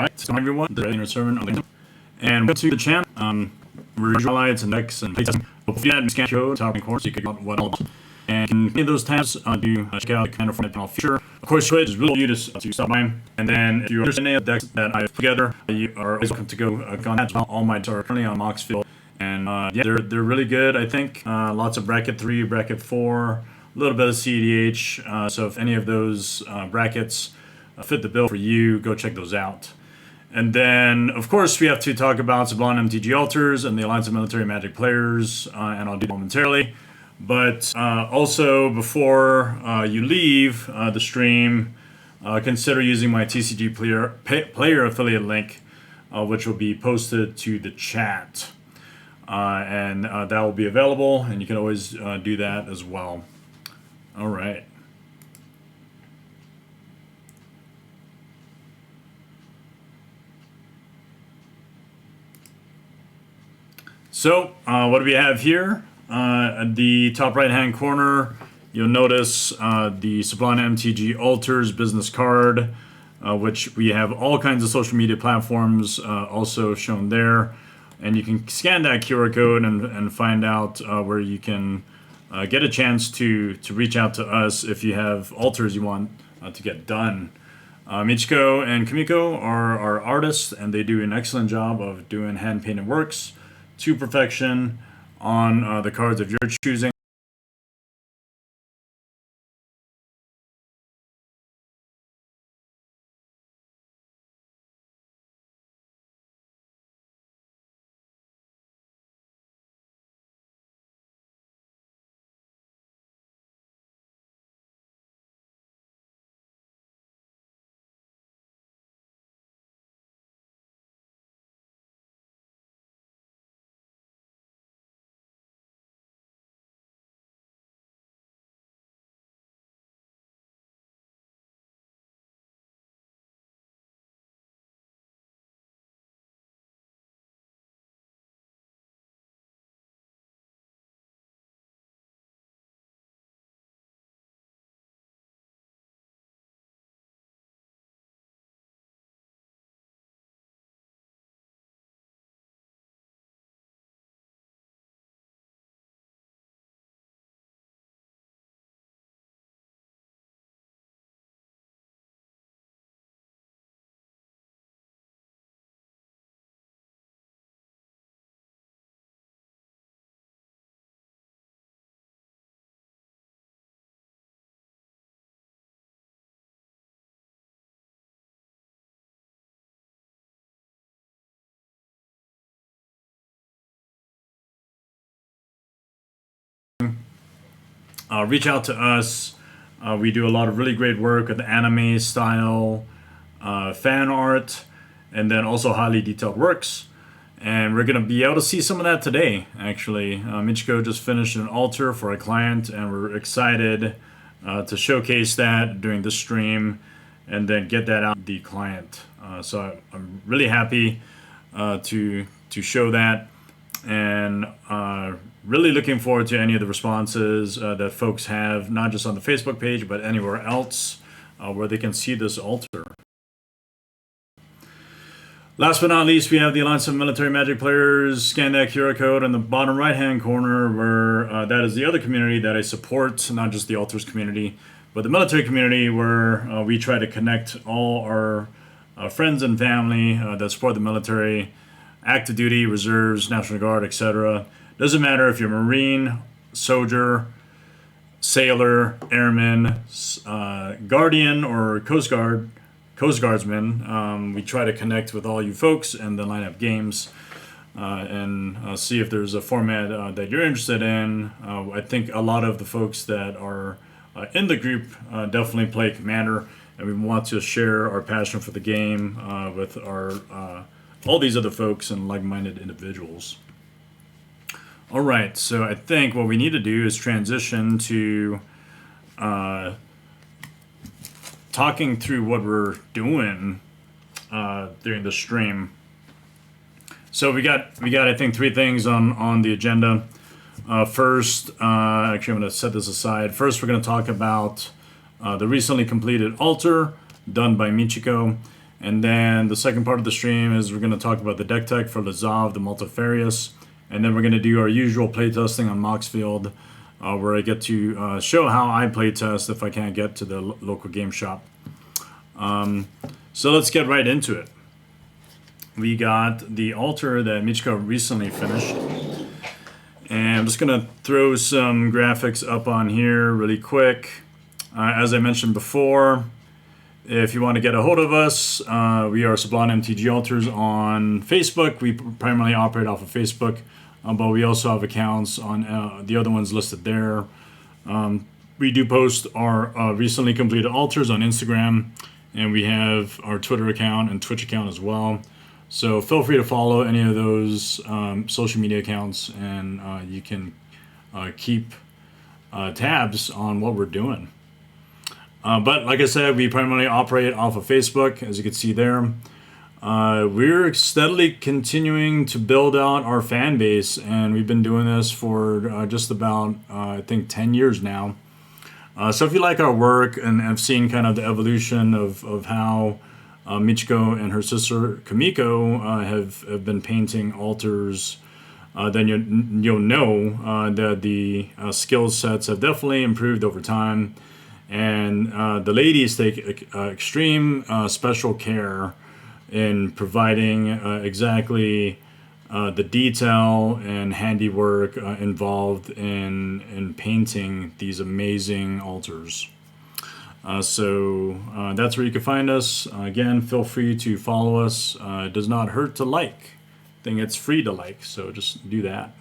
Alright, so everyone, the Dreadnought servant on LinkedIn. And welcome to the channel. Review highlights and decks and playtests. If you had scan code, top right corner, so you could get what all. And you can any of those tabs to check out the kind of format feature. Of course, Twitch is really you to stop by. And then if you understand any of the decks that I've put together, you are always welcome to go contact all my decks are currently on Moxfield. And yeah, they're really good, I think. Lots of bracket 3, bracket 4, a little bit of CEDH. So if any of those brackets fit the bill for you, go check those out. And then, of course, we have to talk about Sublime MTG Altars and the Alliance of Military Magic Players, and I'll do that momentarily. But also, before you leave the stream, consider using my TCG player affiliate link, which will be posted to the chat. And that will be available, and you can always do that as well. All right. So, what do we have here? At the top right-hand corner, you'll notice the Sublime MTG Altars business card, which we have all kinds of social media platforms also shown there. And you can scan that QR code and find out where you can get a chance to reach out to us if you have altars you want to get done. Michiko and Kimiko are our artists, and they do an excellent job of doing hand-painted works to perfection on the cards of your choosing. Reach out to us. We do a lot of really great work with anime style fan art, and then also highly detailed works. And we're going to be able to see some of that today, actually. Michiko just finished an altar for a client, and we're excited to showcase that during this stream and then get that out to the client. So I'm really happy to show that, and really looking forward to any of the responses that folks have, not just on the Facebook page, but anywhere else where they can see this altar. Last but not least, we have the Alliance of Military Magic Players. Scan that QR code in the bottom right-hand corner, where that is the other community that I support, not just the altars community, but the military community, where we try to connect all our friends and family that support the military, active duty, reserves, National Guard, etc. Doesn't matter if you're a Marine, soldier, sailor, airman, guardian, or Coast Guardsman. We try to connect with all you folks and then line up games and see if there's a format that you're interested in. I think a lot of the folks that are in the group definitely play Commander, and we want to share our passion for the game with our all these other folks and like-minded individuals. All right, so I think what we need to do is transition to talking through what we're doing during the stream. So we got I think 3 things on the agenda. First, actually I'm going to set this aside. First, we're going to talk about the recently completed altar done by Michiko. And then the second part of the stream is we're going to talk about the deck tech for Lazav, the Multifarious. And then we're going to do our usual playtesting on Moxfield, where I get to show how I playtest if I can't get to the local game shop. So let's get right into it. We got the altar that Michiko recently finished. And I'm just going to throw some graphics up on here really quick. As I mentioned before, if you want to get a hold of us, we are Sublime MTG Altars on Facebook. We primarily operate off of Facebook, but we also have accounts on the other ones listed there. We do post our recently completed altars on Instagram, and we have our Twitter account and Twitch account as well. So feel free to follow any of those social media accounts, and you can keep tabs on what we're doing. But like I said, we primarily operate off of Facebook, as you can see there. We're steadily continuing to build out our fan base, and we've been doing this for just about, I think, 10 years now. So if you like our work and have seen kind of the evolution of how Michiko and her sister Kamiko have been painting altars, then you'll know that the skill sets have definitely improved over time. And the ladies take extreme special care in providing exactly the detail and handiwork involved in painting these amazing altars. So that's where you can find us. Again, feel free to follow us. It does not hurt to like. I think it's free to like, so just do that.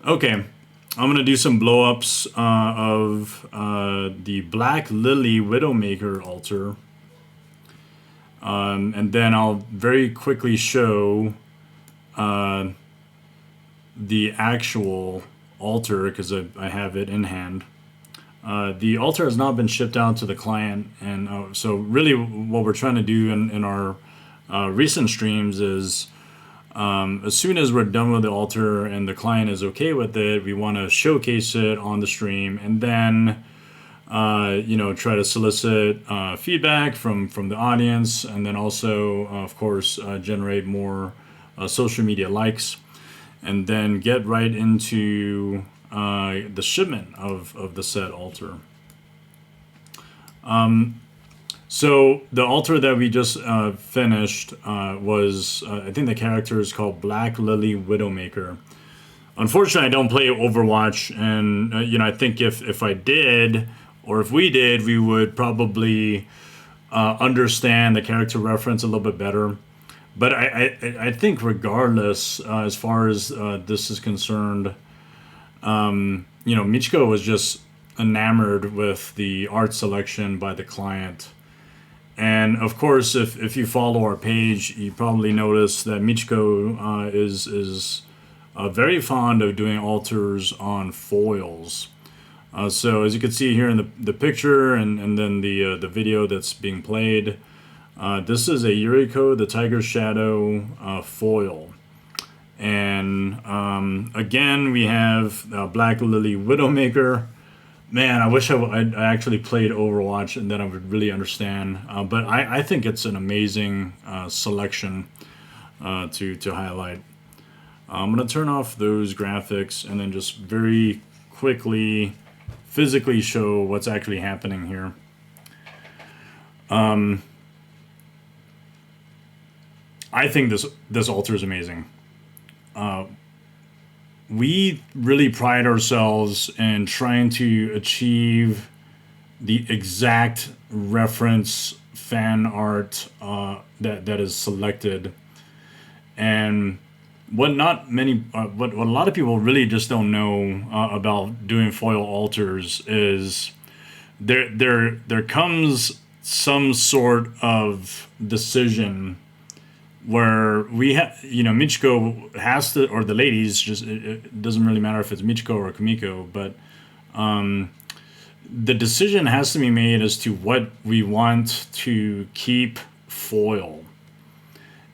Okay, I'm going to do some blow-ups of the Black Lily Widowmaker altar. And then I'll very quickly show the actual altar, because I have it in hand. The altar has not been shipped out to the client, and so really what we're trying to do in our recent streams is as soon as we're done with the altar and the client is okay with it, we want to showcase it on the stream, and then try to solicit feedback from the audience, and then also of course generate more social media likes, and then get right into the shipment of the said altar. So the altar that we just finished was, I think the character is called Black Lily Widowmaker. Unfortunately, I don't play Overwatch, and I think if I did, or if we did, we would probably understand the character reference a little bit better. But I think regardless, as far as this is concerned, Michiko was just enamored with the art selection by the client. And of course, if you follow our page, you probably notice that Michiko is very fond of doing altars on foils. So as you can see here in the picture and then the video that's being played, this is a Yuriko, the Tiger Shadow foil. And again, we have Black Lily Widowmaker. Man, I wish I actually played Overwatch, and then I would really understand. But I think it's an amazing selection to highlight. I'm going to turn off those graphics and then just very quickly physically show what's actually happening here. I think this altar is amazing. We really pride ourselves in trying to achieve the exact reference fan art that is selected, and what a lot of people really just don't know about doing foil altars is there comes some sort of decision where we have, Michiko has to, or the ladies, just it doesn't really matter if it's Michiko or Kamiko, but the decision has to be made as to what we want to keep foil.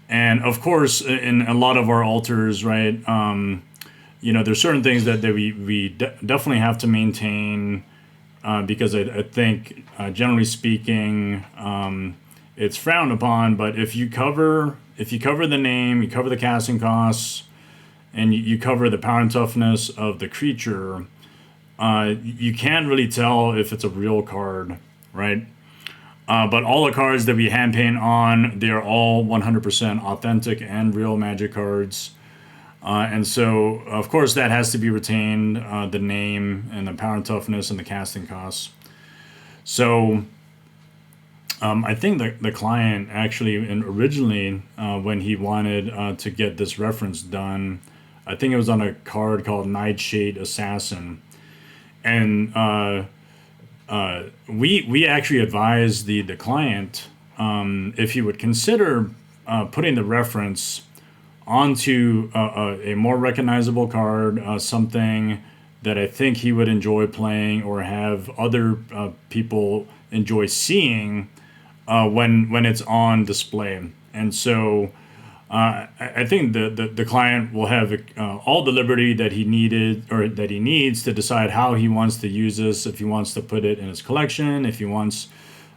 And of course, in a lot of our altars, right, there's certain things that we definitely have to maintain because I think, generally speaking, it's frowned upon. But if you cover the name, you cover the casting costs, and you cover the power and toughness of the creature, you can't really tell if it's a real card, right? But all the cards that we hand paint on, they are all 100% authentic and real Magic cards. And so, of course, that has to be retained, the name and the power and toughness and the casting costs. So I think the client actually, and originally, when he wanted to get this reference done, I think it was on a card called Nightshade Assassin. And we actually advised the client, if he would consider putting the reference onto a more recognizable card, something that I think he would enjoy playing or have other people enjoy seeing when it's on display. And so I think the client will have all the liberty that he needed or that he needs to decide how he wants to use this. If he wants to put it in his collection, if he wants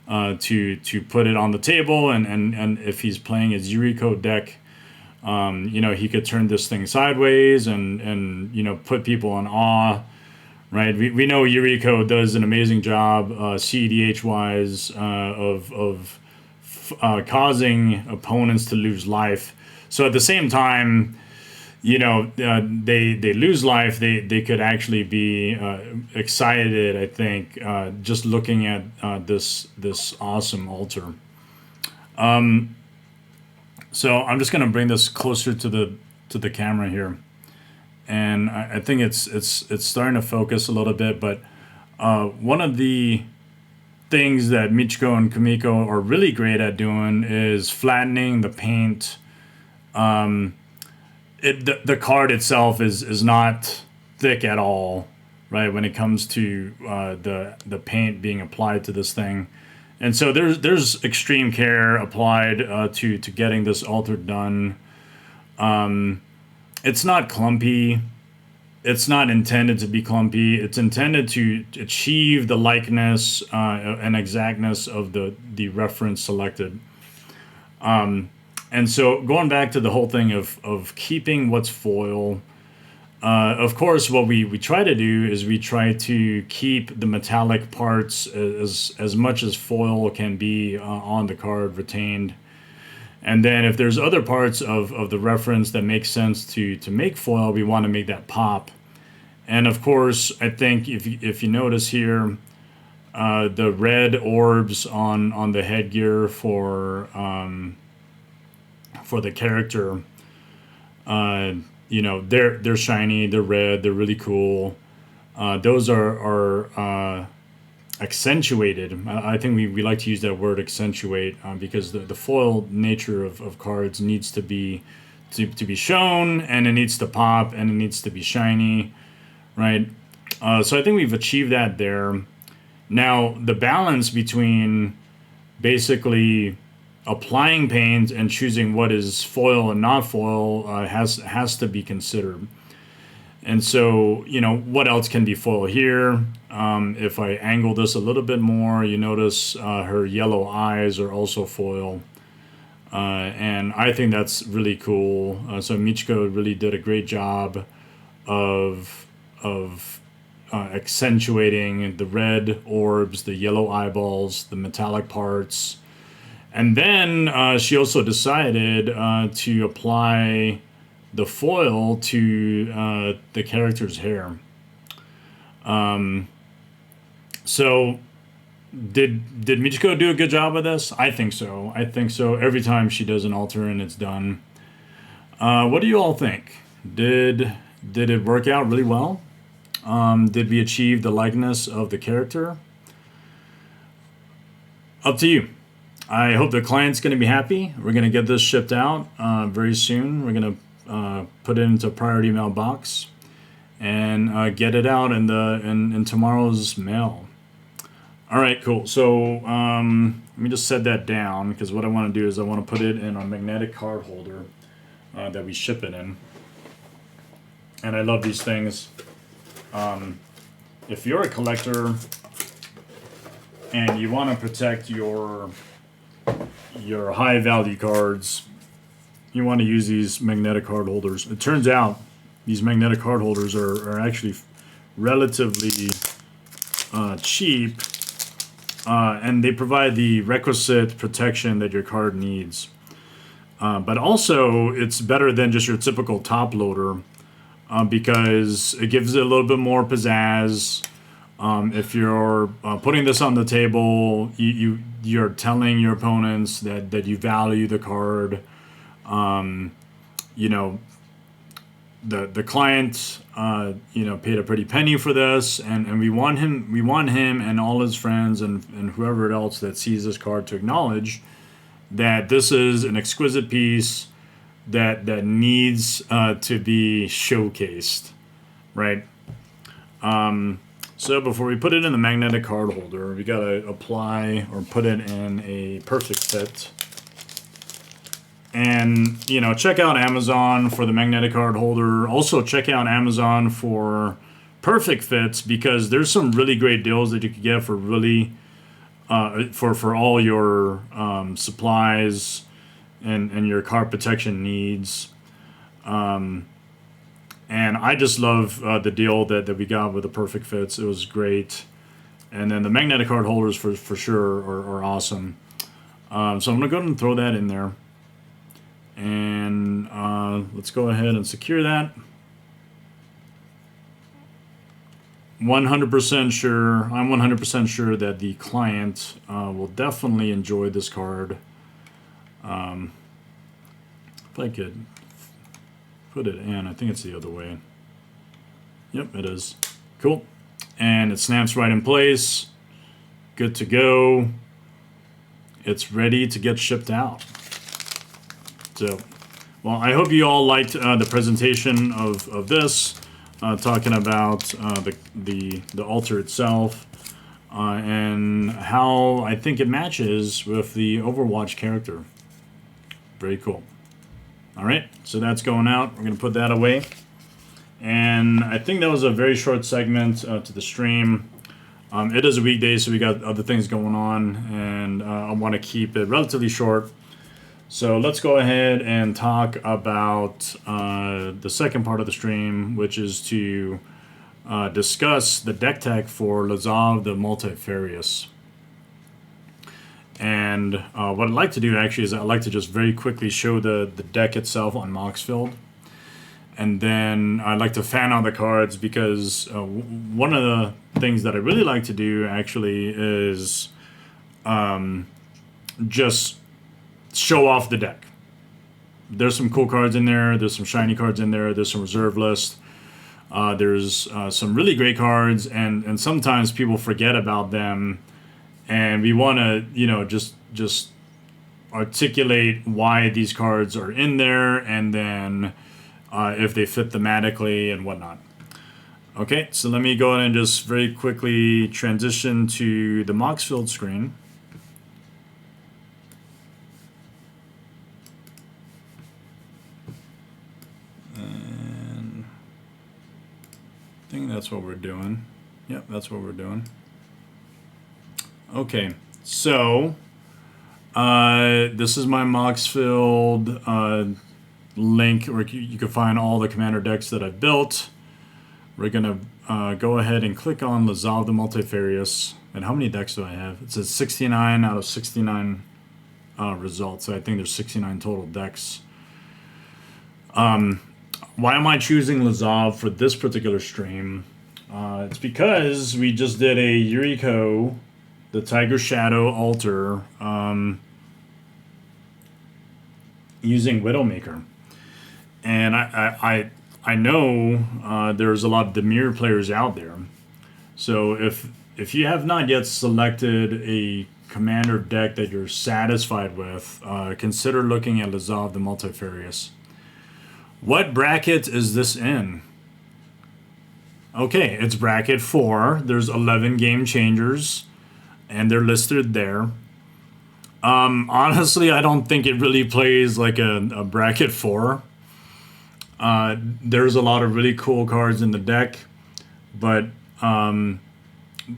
to put it on the table, and if he's playing his Yuriko deck, he could turn this thing sideways and put people in awe, right? We know Yuriko does an amazing job CEDH wise of causing opponents to lose life. So at the same time, they lose life. They could actually be excited, I think, just looking at this awesome altar. So I'm just gonna bring this closer to the camera here, and I think it's starting to focus a little bit. But one of the things that Michiko and Kimiko are really great at doing is flattening the paint. The card itself is not thick at all, right? When it comes to the paint being applied to this thing. And so there's extreme care applied to getting this altar done. It's not clumpy. It's not intended to be clumpy. It's intended to achieve the likeness and exactness of the reference selected. And so going back to the whole thing of keeping what's foil, of course, what we try to do is we try to keep the metallic parts as much as foil can be on the card retained. And then if there's other parts of the reference that make sense to make foil, we want to make that pop. And of course, I think if you notice here, the red orbs on the headgear for the character, they're shiny, they're red, they're really cool. Those are accentuated. I think we like to use that word accentuate because the foil nature of cards needs to be shown, and it needs to pop, and it needs to be shiny, right? So I think we've achieved that there. Now the balance between basically applying paint and choosing what is foil and not foil has to be considered. And so, what else can be foil here? If I angle this a little bit more, you notice her yellow eyes are also foil. And I think that's really cool. So Michiko really did a great job of accentuating the red orbs, the yellow eyeballs, the metallic parts. And then she also decided to apply the foil to the character's hair. So did Michiko do a good job of this? I think so. Every time she does an altar and it's done. What do you all think? Did it work out really well? Did we achieve the likeness of the character? Up to you. I hope the client's going to be happy. We're going to get this shipped out very soon. We're going to put it into a priority mail box and get it out in tomorrow's mail. All right, cool. So let me just set that down, because what I want to do is I want to put it in a magnetic card holder that we ship it in. And I love these things. If you're a collector and you want to protect your your high value cards, you want to use these magnetic card holders. It turns out these magnetic card holders are actually relatively cheap, and they provide the requisite protection that your card needs. But also, it's better than just your typical top loader because it gives it a little bit more pizzazz. If you're putting this on the table, you're telling your opponents that you value the card. You know, the client paid a pretty penny for this, and we want him and all his friends and whoever else that sees this card to acknowledge that this is an exquisite piece that needs to be showcased, right? So before we put it in the magnetic card holder, we gotta apply or put it in a perfect fit. And, check out Amazon for the magnetic card holder. Also, check out Amazon for perfect fits because there's some really great deals that you could get for really, for all your supplies and your card protection needs. And I just love the deal that we got with the perfect fits. It was great. And then the magnetic card holders for sure are awesome. So I'm going to go ahead and throw that in there. And let's go ahead and secure that. 100% sure, I'm 100% sure that the client will definitely enjoy this card. If I could put it in, I think it's the other way. Yep, it is. Cool. And it snaps right in place. Good to go. It's ready to get shipped out. So, well, I hope you all liked the presentation of this, talking about the altar itself and how I think it matches with the Overwatch character. Very cool. All right, so that's going out. We're going to put that away. And I think that was a very short segment to the stream. It is a weekday, so we got other things going on, and I want to keep it relatively short. So let's go ahead and talk about the second part of the stream, which is to discuss the deck tech for Lazav the Multifarious. And what I'd like to do actually is I'd like to just very quickly show the deck itself on Moxfield. And then I'd like to fan out the cards because one of the things that I really like to do actually is just show off the deck. There's some cool cards in there. There's some shiny cards in there. There's some reserve list. There's some really great cards, and sometimes people forget about them, and we want to just articulate why these cards are in there, and then if they fit thematically and whatnot. Okay, so let me go ahead and just very quickly transition to the Moxfield screen. I think that's what we're doing. Yep, that's what we're doing. Okay, so this is my Moxfield link where you can find all the commander decks that I've built. We're going to go ahead and click on Lazav the Multifarious. And how many decks do I have? It says 69 out of 69 results. So I think there's 69 total decks. Why am I choosing Lazav for this particular stream? It's because we just did a Yuriko, the Tiger Shadow altar, using Widowmaker. And I know there's a lot of Dimir players out there. So if you have not yet selected a commander deck that you're satisfied with, consider looking at Lazav the Multifarious. What bracket is this in? Okay, it's bracket 4. There's 11 game changers, and they're listed there. Honestly, I don't think it really plays like a bracket 4. There's a lot of really cool cards in the deck, but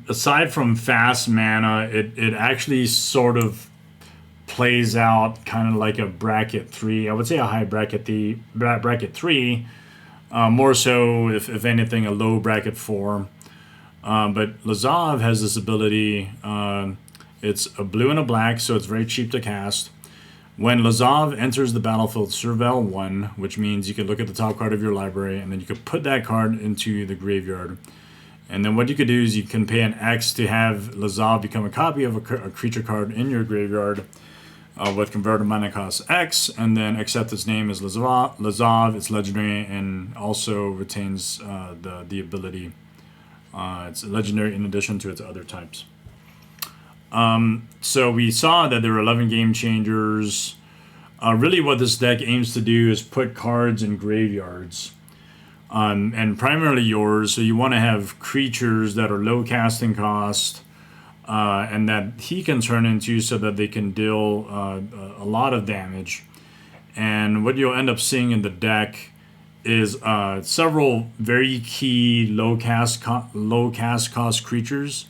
aside from fast mana, it actually sort of plays out kind of like a bracket 3. I would say a high bracket 3. More so, if anything, a low bracket 4. But Lazav has this ability. It's a blue and a black, so it's very cheap to cast. When Lazav enters the battlefield, surveil 1, which means you can look at the top card of your library, and then you can put that card into the graveyard. And then what you could do is you can pay an X to have Lazav become a copy of a creature card in your graveyard with converted mana cost X, and then accept its name as Lazav. It's legendary and also retains the ability. It's legendary in addition to its other types. So we saw that there were 11 game changers. Really what this deck aims to do is put cards in graveyards. And primarily yours, so you want to have creatures that are low casting cost, and that he can turn into so that they can deal a lot of damage. And what you'll end up seeing in the deck is several very key low cast cost creatures.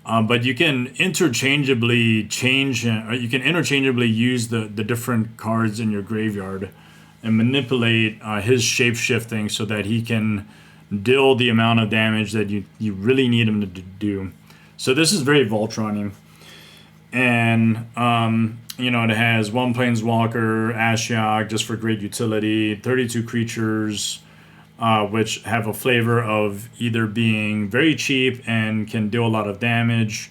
But you can interchangeably use the different cards in your graveyard and manipulate his shape-shifting so that he can deal the amount of damage that you really need him to do. So this is very Voltron-y. And, it has 1 Planeswalker, Ashiok, just for great utility, 32 creatures, which have a flavor of either being very cheap and can deal a lot of damage,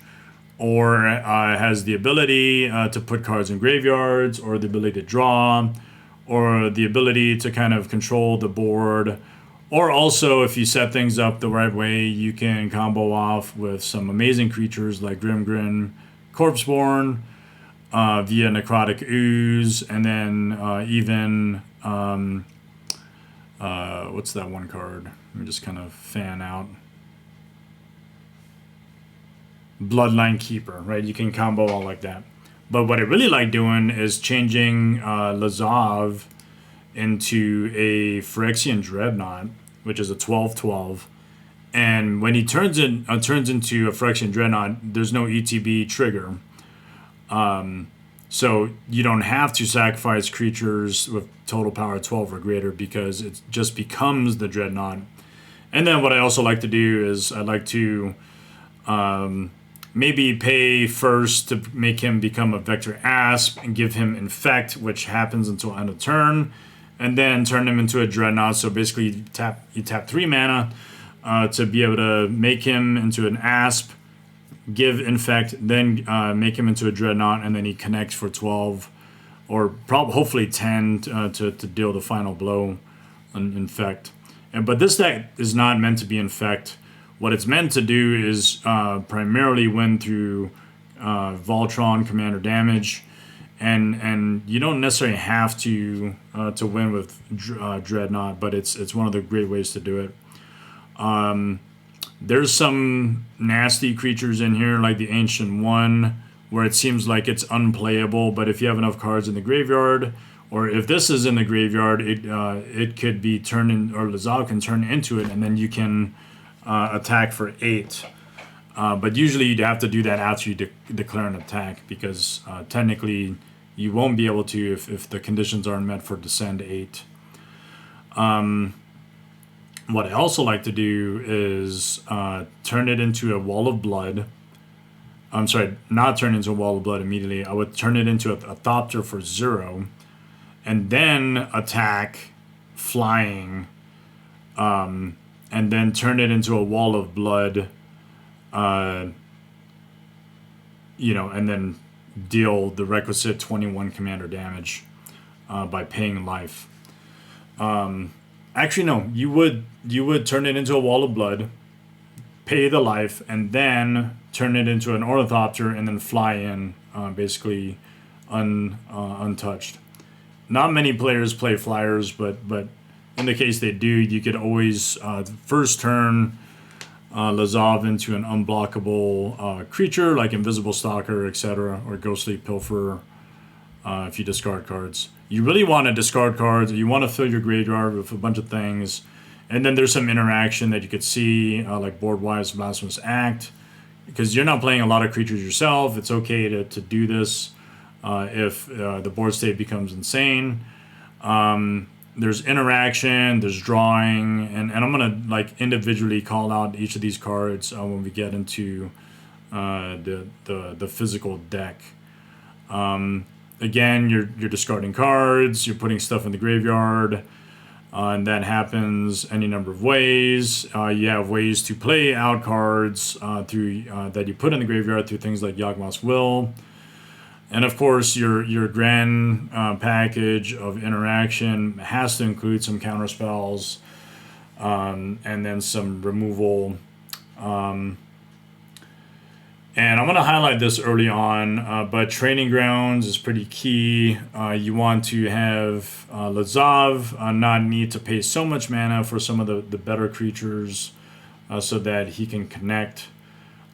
or has the ability to put cards in graveyards, or the ability to draw, or the ability to kind of control the board. Or also, if you set things up the right way, you can combo off with some amazing creatures like Grimgrin, Corpseborn, via Necrotic Ooze, and then even... what's that one card? Let me just kind of fan out. Bloodline Keeper, right? You can combo all like that. But what I really like doing is changing Lazav into a Phyrexian Dreadnought, which is a 12/12. And when he turns into a Phyrexian Dreadnought, there's no ETB trigger. So you don't have to sacrifice creatures with total power 12 or greater, because it just becomes the Dreadnought. And then what I also like to do is I like to maybe pay first to make him become a Vector Asp and give him Infect, which happens until end of turn, and then turn him into a Dreadnought. So basically you tap 3 mana to be able to make him into an Asp, give Infect, then make him into a Dreadnought, and then he connects for 12 or hopefully 10 to deal the final blow on Infect. But this deck is not meant to be Infect. What it's meant to do is primarily win through Voltron commander damage, and you don't necessarily have to win with Dreadnought, but it's one of the great ways to do it. There's some nasty creatures in here, like the Ancient One, where it seems like it's unplayable, but if you have enough cards in the graveyard, or if this is in the graveyard, it could be turned in, or Lazav can turn into it, and then you can attack for 8. But usually you'd have to do that after you declare an attack, because technically you won't be able to if the conditions aren't met for Descend 8. What I also like to do is turn it into a Wall of Blood. I'm sorry, not turn it into a Wall of Blood immediately. I would turn it into a Thopter for 0, and then attack flying, and then turn it into a Wall of Blood, and then deal the requisite 21 commander damage by paying life. Actually, no, you would turn it into a Wall of Blood, pay the life, and then turn it into an Ornithopter, and then fly in, basically untouched. Not many players play flyers, but in the case they do, you could always first turn Lazav into an unblockable creature like Invisible Stalker, etc., or Ghostly Pilferer if you discard cards. You really want to discard cards. You want to fill your graveyard with a bunch of things. And then there's some interaction that you could see, like Board-Wise Blasphemous Act. Because you're not playing a lot of creatures yourself, it's okay to do this. if the board state becomes insane. There's interaction, there's drawing, and I'm gonna like individually call out each of these cards when we get into the physical deck. Again, you're discarding cards, you're putting stuff in the graveyard, and that happens any number of ways. You have ways to play out cards through that you put in the graveyard through things like Yawgmoth's Will. And of course, your grand package of interaction has to include some counter spells, and then some removal. And I'm going to highlight this early on, but Training Grounds is pretty key. You want to have Lazav not need to pay so much mana for some of the better creatures so that he can connect.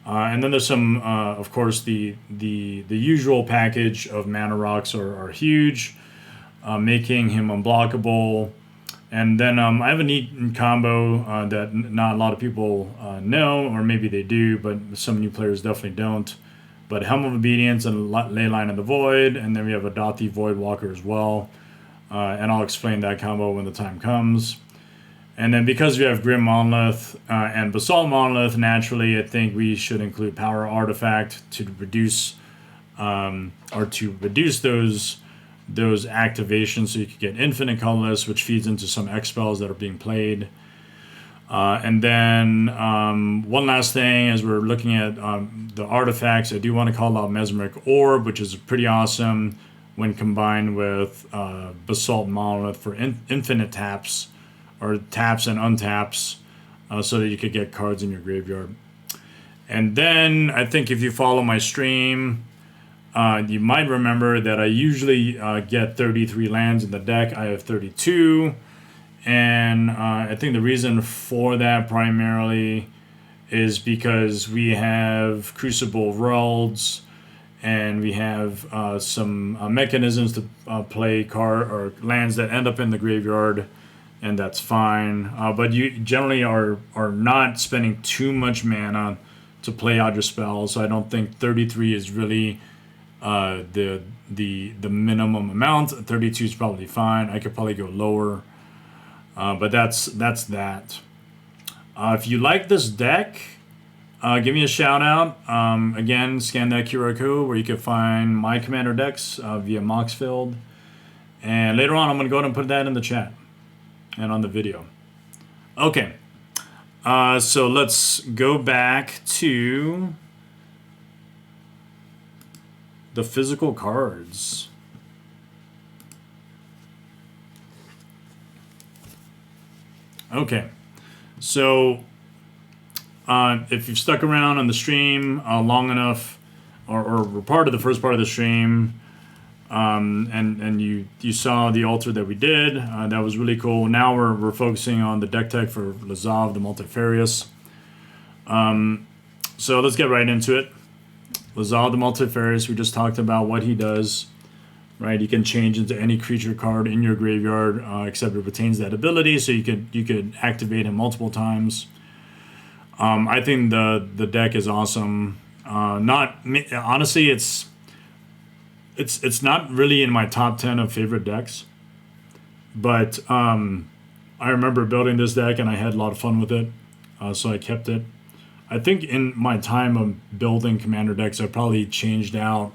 And then there's some, of course, the usual package of mana rocks are huge, making him unblockable. And then I have a neat combo that not a lot of people know, or maybe they do, but some new players definitely don't. But Helm of Obedience and Ley Line of the Void, and then we have a Dathi Voidwalker as well. And I'll explain that combo when the time comes. And then because we have Grim Monolith and Basalt Monolith, naturally I think we should include Power Artifact to reduce those activations, so you could get Infinite Colorless, which feeds into some X spells that are being played. And then one last thing, as we're looking at the artifacts, I do want to call out Mesmeric Orb, which is pretty awesome when combined with Basalt Monolith for infinite taps, or taps and untaps, so that you could get cards in your graveyard. And then I think if you follow my stream, you might remember that I usually get 33 lands in the deck. I have 32. And I think the reason for that primarily is because we have Crucible Worlds, and we have some mechanisms to play card or lands that end up in the graveyard, and that's fine. But you generally are not spending too much mana to play out your spells, so I don't think 33 is really the minimum amount. 32 is probably fine. I could probably go lower, but that's that. If you like this deck, give me a shout out. Again, scan that QR code where you can find my commander decks via Moxfield, and later on I'm going to go ahead and put that in the chat and on the video. Okay, so let's go back to the physical cards. Okay, so if you've stuck around on the stream long enough, or were part of the first part of the stream, and you saw the altar that we did, that was really cool. Now we're focusing on the deck tech for Lazav, the Multifarious. So let's get right into it. Lazav, the Multifarious, we just talked about what he does, right? He can change into any creature card in your graveyard, except it retains that ability, so you could activate him multiple times. I think the deck is awesome. Honestly, it's not really in my top 10 of favorite decks, but I remember building this deck and I had a lot of fun with it, so I kept it. I think in my time of building commander decks, I probably changed out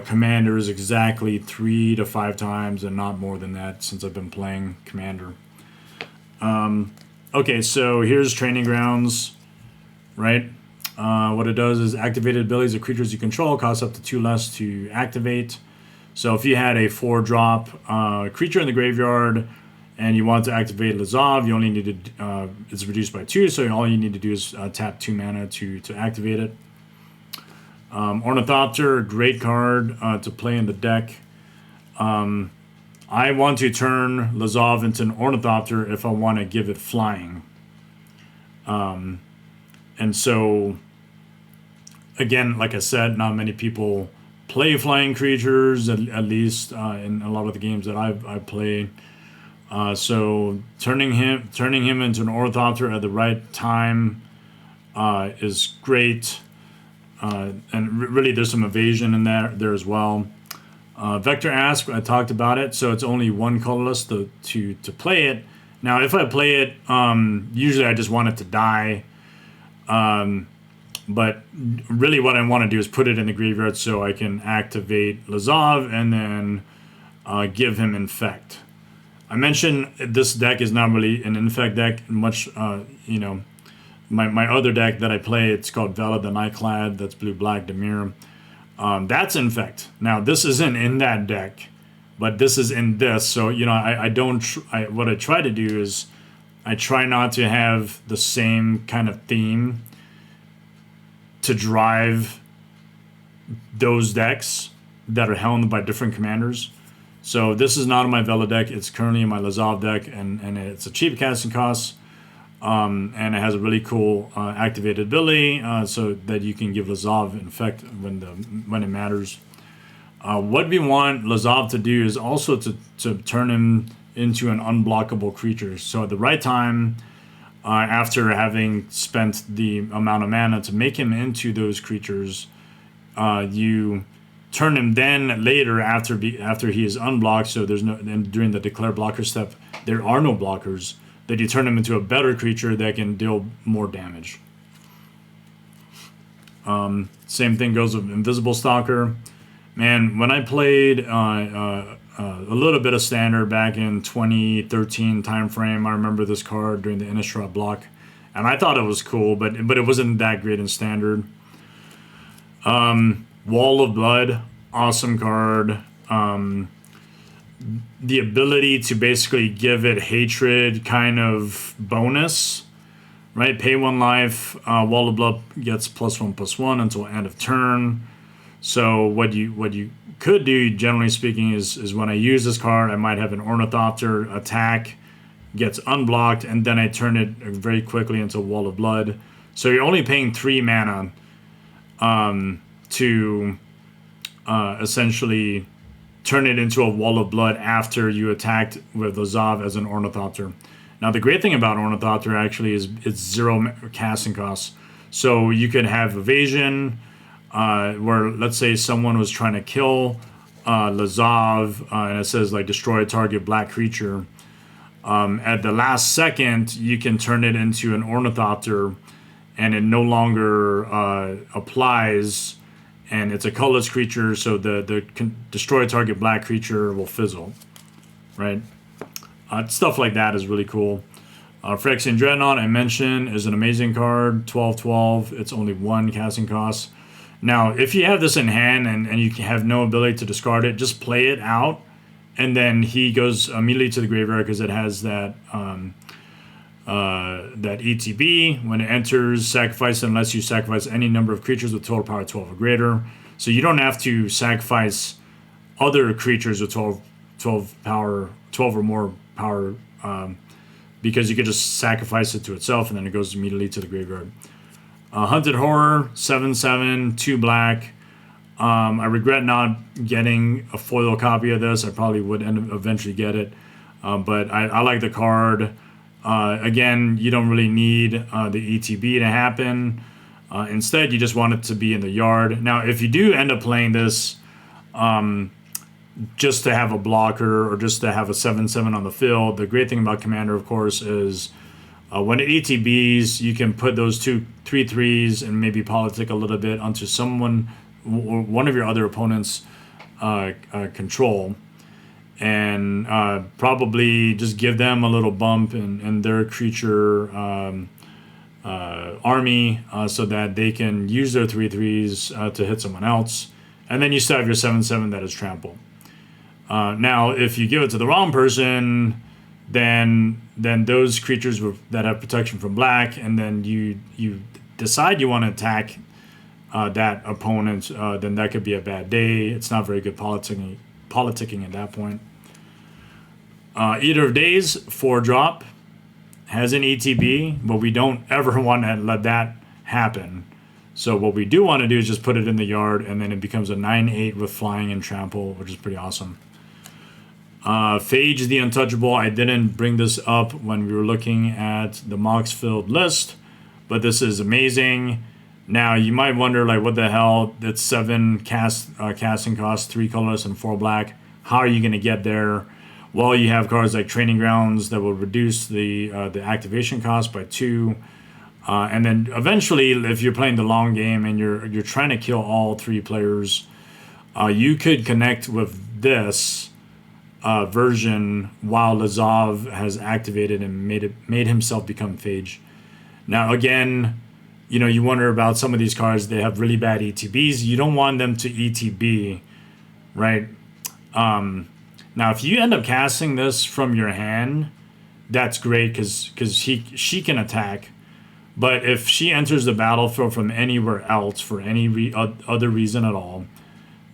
commanders exactly 3 to 5 times, and not more than that since I've been playing commander. Okay, so here's Training Grounds, right? What it does is activated abilities of creatures you control cost up to 2 less to activate. So if you had a 4-drop creature in the graveyard and you want to activate Lazav, you only need to, it's reduced by 2, so all you need to do is tap 2 mana to activate it. Ornithopter, great card to play in the deck. I want to turn Lazav into an Ornithopter if I want to give it flying. And so, again, like I said, not many people play flying creatures, at least in a lot of the games that I've played. So turning him into an Ornithopter at the right time is great. And really there's some evasion in there as well. Vector Ask, I talked about it, so it's only one colorless to play it. Now, if I play it, usually I just want it to die. But really what I want to do is put it in the graveyard so I can activate Lazav and then give him Infect. I mentioned this deck is not really an Infect deck, much, you know, my other deck that I play, it's called Vela the Nightclad, that's blue-black Dimir. That's Infect. Now, this isn't in that deck, but this is in this. So, you know, what I try to do is I try not to have the same kind of theme to drive those decks that are helmed by different commanders. So this is not in my Vela deck. It's currently in my Lazav deck, and it's a cheap casting cost. And it has a really cool activated ability, so that you can give Lazav Infect when it matters. What we want Lazav to do is also to turn him into an unblockable creature. So at the right time, after having spent the amount of mana to make him into those creatures, you turn him then later after he is unblocked. So there's no, and during the declare blocker step, there are no blockers. That you turn him into a better creature that can deal more damage. Same thing goes with Invisible Stalker. Man, when I played a little bit of Standard back in 2013 time frame, I remember this card during the Innistrad block, and I thought it was cool, but it wasn't that great in Standard. Wall of Blood, awesome card. The ability to basically give it hatred kind of bonus, right? Pay 1 life, Wall of Blood gets +1/+1 until end of turn. So what you could do, generally speaking, is when I use this card, I might have an Ornithopter attack, gets unblocked, and then I turn it very quickly into Wall of Blood. So you're only paying 3 mana to essentially turn it into a Wall of Blood after you attacked with Lazav as an Ornithopter. Now, the great thing about Ornithopter actually is it's 0 casting costs. So you could have evasion, where let's say someone was trying to kill Lazav, and it says like destroy a target black creature. At the last second, you can turn it into an Ornithopter, and it no longer applies. And it's a colorless creature, so the destroy a target black creature will fizzle, right? Stuff like that is really cool. Phyrexian Dreadnought, I mentioned, is an amazing card. 12/12. It's only 1 casting cost. Now, if you have this in hand and you have no ability to discard it, just play it out, and then he goes immediately to the graveyard because it has that that ETB. When it enters, sacrifice it unless you sacrifice any number of creatures with total power 12 or greater. So you don't have to sacrifice other creatures with 12 or more power, because you could just sacrifice it to itself and then it goes immediately to the graveyard. Hunted Horror, 7/7, 2 black. I regret not getting a foil copy of this. I probably would eventually get it, but I like the card. Again, you don't really need the ETB to happen. Instead, you just want it to be in the yard. Now, if you do end up playing this just to have a blocker or just to have a 7/7 on the field, the great thing about Commander, of course, is when it ETBs, you can put those 2 3/3s and maybe politic a little bit onto someone or one of your other opponents' control. And probably just give them a little bump in their creature army, so that they can use their 3/3s to hit someone else. And then you still have your 7/7 that is trample. Now, if you give it to the wrong person, then those creatures that have protection from black, and then you decide you want to attack that opponent, then that could be a bad day. It's not very good politicking at that point. Eater of Days, 4-drop, has an ETB, but we don't ever want to let that happen. So what we do want to do is just put it in the yard, and then it becomes a 9/8 with flying and trample, which is pretty awesome. Phage the Untouchable, I didn't bring this up when we were looking at the Moxfield list, but this is amazing. Now you might wonder like what the hell? It's 7 casting costs, 3 colorless and 4 black. How are you going to get there? Well, you have cards like Training Grounds that will reduce the activation cost by 2. And then eventually, if you're playing the long game and you're trying to kill all 3 players, you could connect with this version while Lazav has activated and made himself become Phage. Now again, you wonder about some of these cards. They have really bad ETBs. You don't want them to ETB, right? Now if you end up casting this from your hand, that's great because she can attack. But if she enters the battlefield from anywhere else for any other reason at all,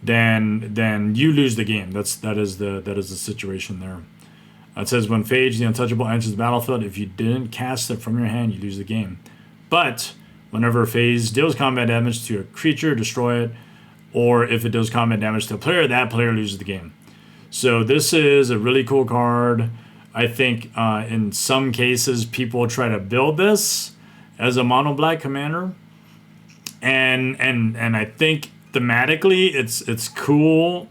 then you lose the game. That is the situation there. It says when Phage the Untouchable enters the battlefield, if you didn't cast it from your hand, you lose the game. But whenever Phage deals combat damage to a creature, destroy it, or if it does combat damage to a player, that player loses the game. So this is a really cool card. I think in some cases people try to build this as a mono black commander, and I think thematically it's cool,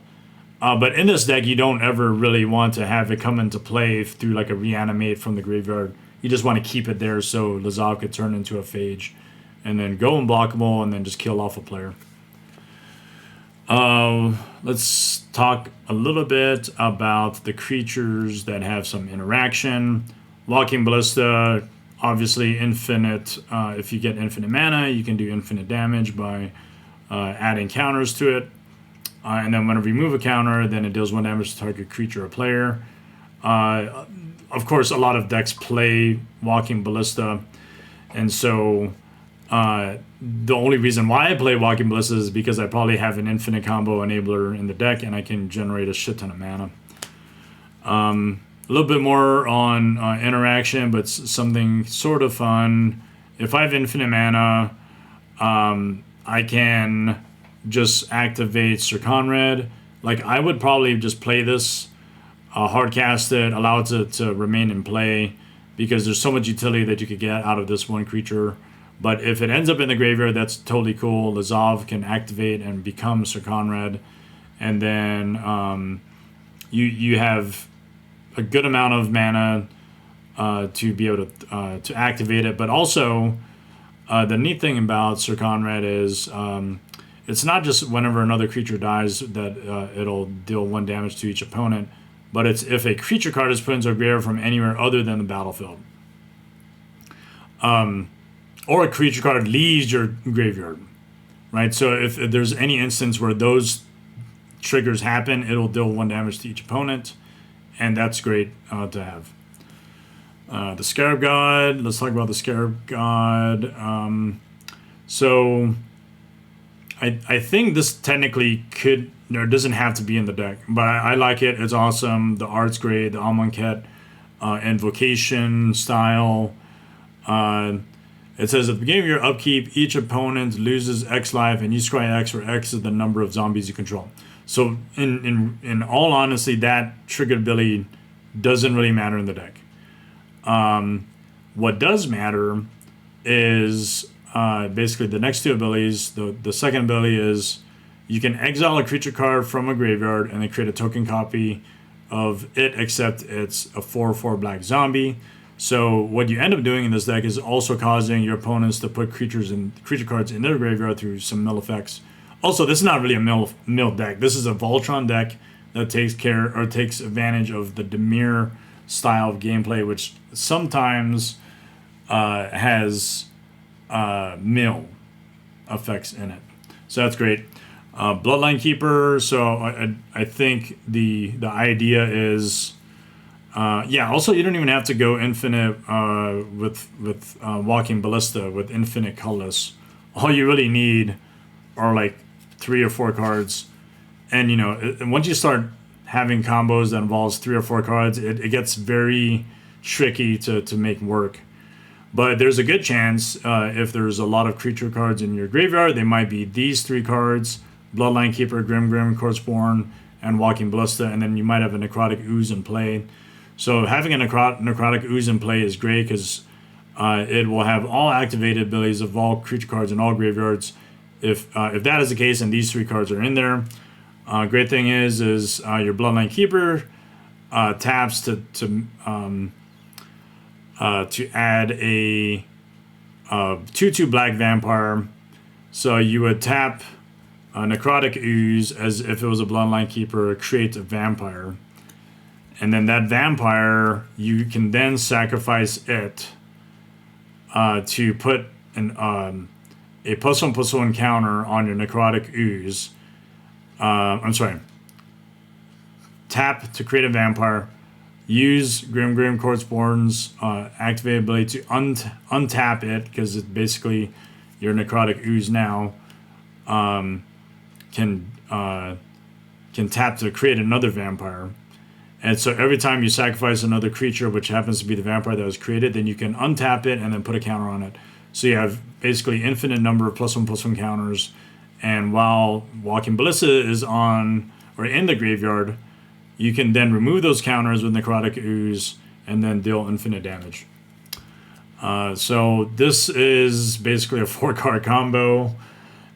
but in this deck you don't ever really want to have it come into play through like a reanimate from the graveyard. You just want to keep it there so Lazav could turn into a Phage and then go unblockable and then just kill off a player. Let's talk a little bit about the creatures that have some interaction. Walking Ballista, obviously infinite. If you get infinite mana, you can do infinite damage by adding counters to it. And then whenever you move a counter, then it deals 1 damage to target creature or player. Of course, a lot of decks play Walking Ballista. And so the only reason why I play Walking Ballista is because I probably have an infinite combo enabler in the deck and I can generate a shit ton of mana. A little bit more on interaction, but something sort of fun. If I have infinite mana, I can just activate Sir Conrad. Like, I would probably just play this, hardcast it, allow it to remain in play, because there's so much utility that you could get out of this one creature. But if it ends up in the graveyard, that's totally cool. Lazav can activate and become Sir Conrad. And then you have a good amount of mana to be able to activate it. But also, the neat thing about Sir Conrad is it's not just whenever another creature dies that it'll deal 1 damage to each opponent, but it's if a creature card is put into a graveyard from anywhere other than the battlefield. Or a creature card leaves your graveyard, right? So if there's any instance where those triggers happen, it'll deal 1 damage to each opponent, and that's great to have. The Scarab God, let's talk about the Scarab God. So I think this technically could, or doesn't have to be in the deck, but I like it. It's awesome. The art's great. The Amonkhet invocation style. It says at the beginning of your upkeep, each opponent loses X life, and you scry X, where X is the number of zombies you control. So in all honesty, that trigger ability doesn't really matter in the deck. What does matter is basically the next 2 abilities. The second ability is you can exile a creature card from a graveyard and then create a token copy of it, except it's a 4/4 black zombie. So what you end up doing in this deck is also causing your opponents to put creature cards in their graveyard through some mill effects. Also, this is not really a mill deck. This is a Voltron deck that takes advantage of the Dimir style of gameplay, which sometimes has mill effects in it. So that's great. Bloodline Keeper. So I think the idea is. Also, you don't even have to go infinite with Walking Ballista with infinite colorless. All you really need are like 3 or 4 cards, and once you start having combos that involves 3 or 4 cards, it gets very tricky to make work. But there's a good chance if there's a lot of creature cards in your graveyard, they might be these 3 cards: Bloodline Keeper, Grim, Corpseborn, and Walking Ballista, and then you might have a Necrotic Ooze in play. So having a necrotic ooze in play is great because it will have all activated abilities of all creature cards in all graveyards. If that is the case and these 3 cards are in there, great thing is your Bloodline Keeper taps to add a 2/2 black vampire. So you would tap Necrotic Ooze as if it was a Bloodline Keeper, create a vampire. And then that vampire, you can then sacrifice it to put a +1/+1 counter on your Necrotic Ooze. I'm sorry. Tap to create a vampire. Use Grim Corpseborn's activated ability to untap it, because it's basically your Necrotic Ooze now. Can tap to create another vampire. And so every time you sacrifice another creature, which happens to be the vampire that was created, then you can untap it and then put a counter on it. So you have basically infinite number of +1/+1 counters. And while Walking Ballista is on or in the graveyard, you can then remove those counters with Necrotic Ooze and then deal infinite damage. So this is basically a 4-card combo.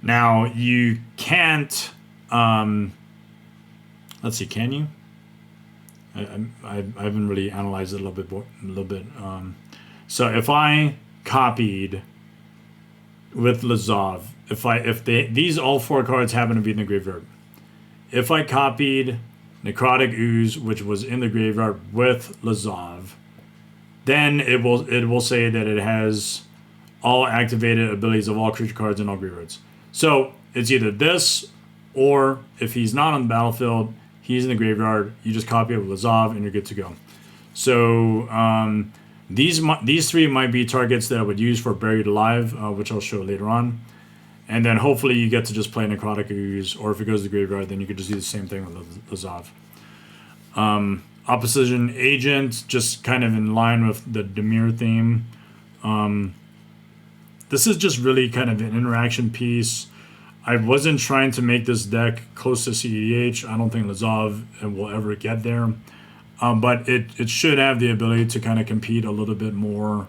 Now you can't. Let's see, can you? I haven't really analyzed it a little bit. So if I copied with Lazav, these all 4 cards happen to be in the graveyard. If I copied Necrotic Ooze, which was in the graveyard, with Lazav, then it will say that it has all activated abilities of all creature cards in all graveyards. So it's either this, or if he's not on the battlefield, he's in the graveyard, you just copy it with Lazav and you're good to go. So these 3 might be targets that I would use for Buried Alive, which I'll show later on. And then hopefully you get to just play Necrotic Ooze, or if it goes to the graveyard, then you could just do the same thing with Lazav. Opposition Agent, just kind of in line with the Dimir theme. This is just really kind of an interaction piece. I wasn't trying to make this deck close to CEDH. I don't think Lazav will ever get there. But it should have the ability to kind of compete a little bit more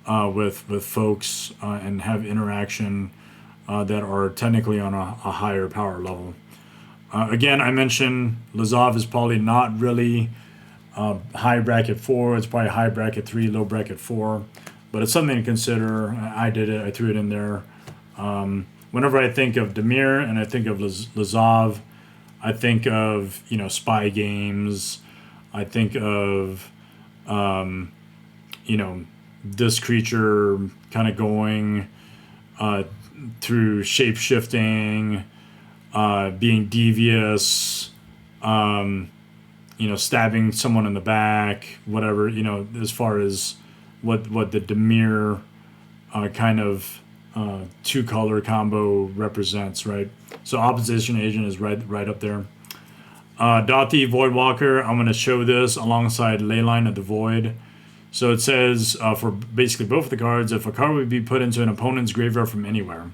with folks and have interaction that are technically on a higher power level. Again, I mentioned Lazav is probably not really high bracket 4. It's probably high bracket 3, low bracket 4. But it's something to consider. I did it. I threw it in there. Whenever I think of Dimir and I think of Lazav, I think of, spy games. I think of, this creature kind of going through shape-shifting, being devious, stabbing someone in the back, whatever, as far as what the Dimir kind of 2-color combo represents, right? So Opposition Agent is right up there. Dathi Voidwalker, I'm going to show this alongside Leyline of the Void. So it says, for basically both of the cards, if a card would be put into an opponent's graveyard from anywhere,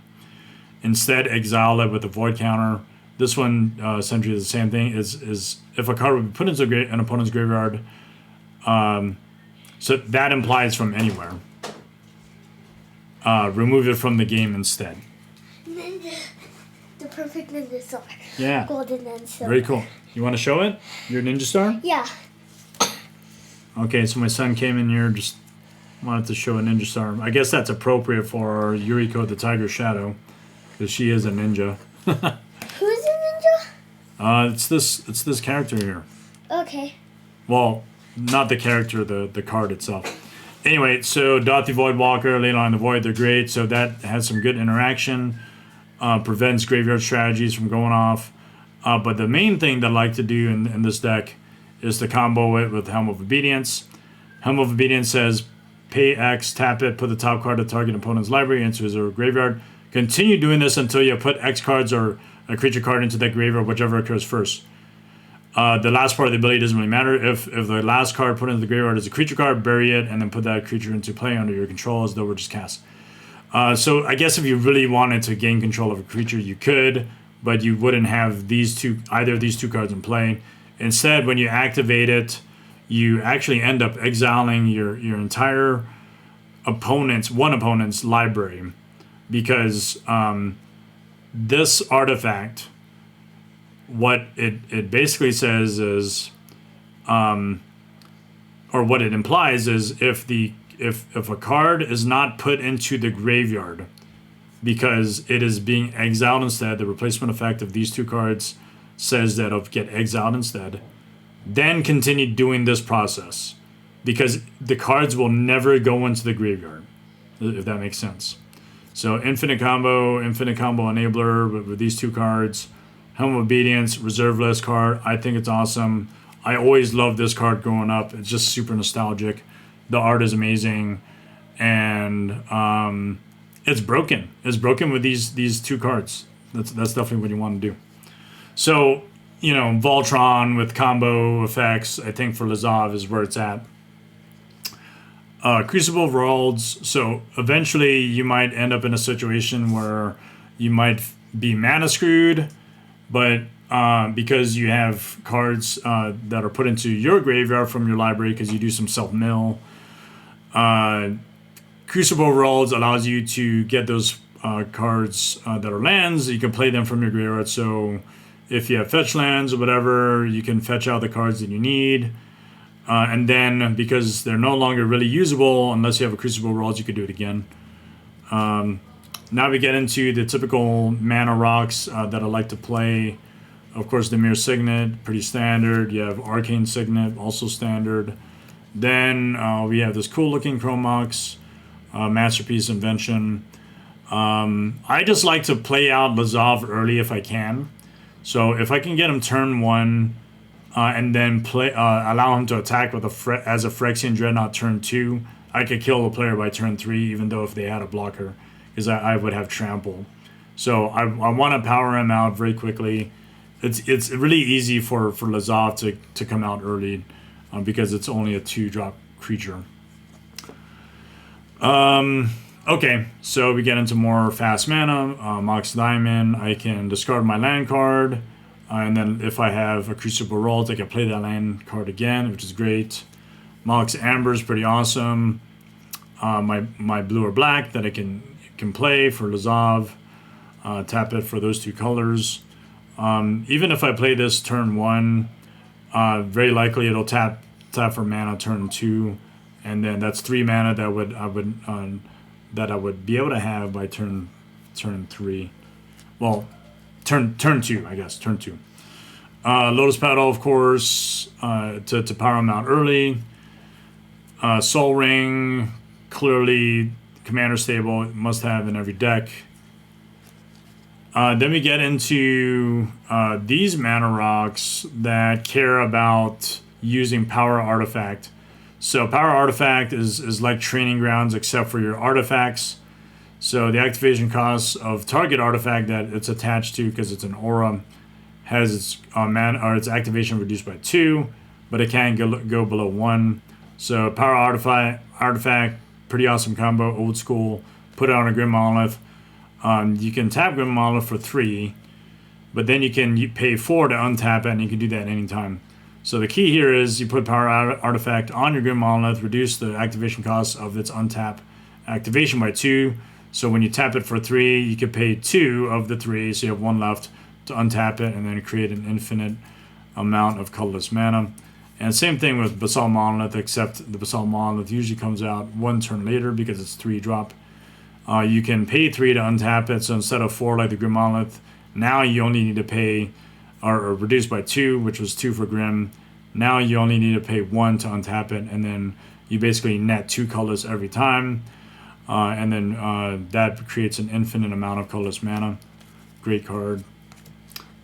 instead exile it with a Void counter. This one essentially is the same thing, is if a card would be put into an opponent's graveyard, so that implies from anywhere. Remove it from the game instead. Ninja. The perfect ninja star. Yeah. Golden and silver. Very cool. You want to show it? Your ninja star? Yeah. Okay, so my son came in here, just wanted to show a ninja star. I guess that's appropriate for Yuriko the Tiger Shadow, because she is a ninja. Who's a ninja? It's this character here. Okay. Well, not the character, the card itself. Anyway, so Dathi Voidwalker, Leyline the Void, they're great. So that has some good interaction, prevents graveyard strategies from going off. But the main thing that I like to do in this deck is to combo it with Helm of Obedience. Helm of Obedience says, pay X, tap it, put the top card of the target opponent's library into his or graveyard. Continue doing this until you put X cards or a creature card into that graveyard, whichever occurs first. The last part of the ability doesn't really matter. If the last card put into the graveyard is a creature card, bury it, and then put that creature into play under your control as though we're just cast. So I guess if you really wanted to gain control of a creature, you could, but you wouldn't have either of these two cards in play. Instead, when you activate it, you actually end up exiling your entire one opponent's library, because this artifact, what it basically says is, or what it implies is, if a card is not put into the graveyard because it is being exiled instead, the replacement effect of these two cards says that it'll get exiled instead, then continue doing this process, because the cards will never go into the graveyard, if that makes sense. So infinite combo enabler with these two cards. Helm of Obedience, reserve list card. I think it's awesome. I always loved this card growing up. It's just super nostalgic. The art is amazing, and it's broken. It's broken with these two cards. That's definitely what you want to do. So, you know, Voltron with combo effects, I think for Lazav is where it's at. Crucible of Worlds. So eventually you might end up in a situation where you might be mana screwed, but because you have cards that are put into your graveyard from your library because you do some self-mill. Crucible of Worlds allows you to get those cards that are lands. You can play them from your graveyard. So if you have fetch lands or whatever, you can fetch out the cards that you need. And then, because they're no longer really usable unless you have a Crucible of Worlds, you could do it again. Now we get into the typical mana rocks that I like to play. Of course, Dimir Signet, pretty standard. You have Arcane Signet, also standard. Then we have this cool looking Chromox, Masterpiece Invention. I just like to play out Lazav early if I can. So if I can get him turn 1 and then allow him to attack with as a Phyrexian Dreadnought turn 2, I could kill the player by turn 3, even though if they had a blocker, because I would have trample. So I want to power him out very quickly. It's really easy for Lazav to come out early because it's only a 2-drop creature. Okay, so we get into more fast mana. Mox Diamond, I can discard my land card, and then if I have a Crucible of Worlds, I can play that land card again, which is great. Mox Amber is pretty awesome. My blue or black that I can play for Lazav. Tap it for those two colors. Even if I play this turn 1, very likely it'll tap for mana turn 2, and then that's 3 mana that I would be able to have by turn 3. Well, turn 2, I guess, turn 2. Lotus Petal, of course, to power them out early. Soul Ring, clearly commander stable, must have in every deck. Then we get into these mana rocks that care about using Power Artifact. So Power Artifact is like Training Grounds except for your artifacts. So the activation cost of target artifact that it's attached to, because it's an aura, has its its activation reduced by 2, but it can't go below 1. So Power Artifact, pretty awesome combo, old school. Put it on a Grim Monolith. You can tap Grim Monolith for 3, but then you can pay 4 to untap it, and you can do that anytime. So the key here is you put Power Artifact on your Grim Monolith, reduce the activation cost of its untap activation by 2. So when you tap it for 3, you can pay 2 of the 3, so you have 1 left to untap it, and then create an infinite amount of colorless mana. And same thing with Basalt Monolith, except the Basalt Monolith usually comes out 1 turn later because it's 3-drop. You can pay 3 to untap it, so instead of 4 like the Grim Monolith, now you only need to pay, or reduce by 2, which was 2 for Grim. Now you only need to pay 1 to untap it, and then you basically net 2 colors every time. And then that creates an infinite amount of colorless mana. Great card.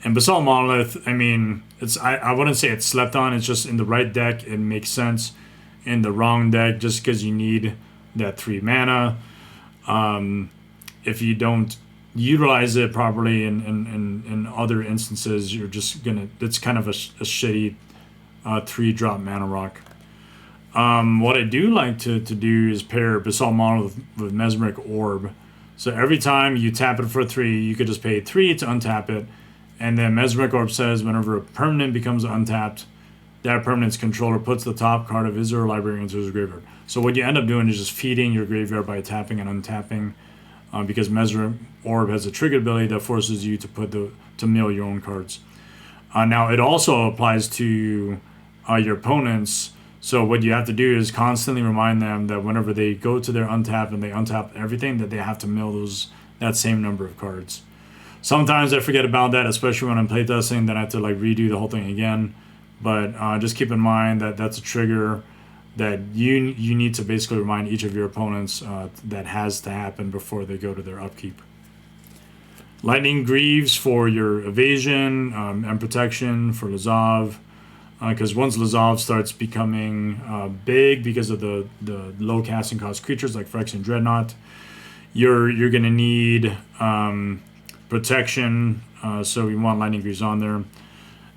And Basalt Monolith, I mean, I wouldn't say it's slept on, it's just in the right deck, it makes sense. In the wrong deck, just because you need that 3 mana. If you don't utilize it properly in other instances, you're just gonna, it's kind of a shitty 3-drop mana rock. What I do like to do is pair Basalt Monolith with Mesmeric Orb. So every time you tap it for 3, you could just pay 3 to untap it, and then Mesmeric Orb says whenever a permanent becomes untapped, that permanent's controller puts the top card of his or her library into his graveyard. So what you end up doing is just feeding your graveyard by tapping and untapping, because Mesmer Orb has a trigger ability that forces you to mill your own cards. Now it also applies to your opponents. So what you have to do is constantly remind them that whenever they go to their untap and they untap everything, that they have to mill that same number of cards. Sometimes I forget about that, especially when I'm playtesting. Then I have to like redo the whole thing again. But just keep in mind that that's a trigger that you need to basically remind each of your opponents that has to happen before they go to their upkeep. Lightning Greaves for your evasion and protection for Lazav. Because once Lazav starts becoming big because of the low casting cost creatures like Phyrex and Dreadnought, you're going to need protection, so we want Lightning Greaves on there.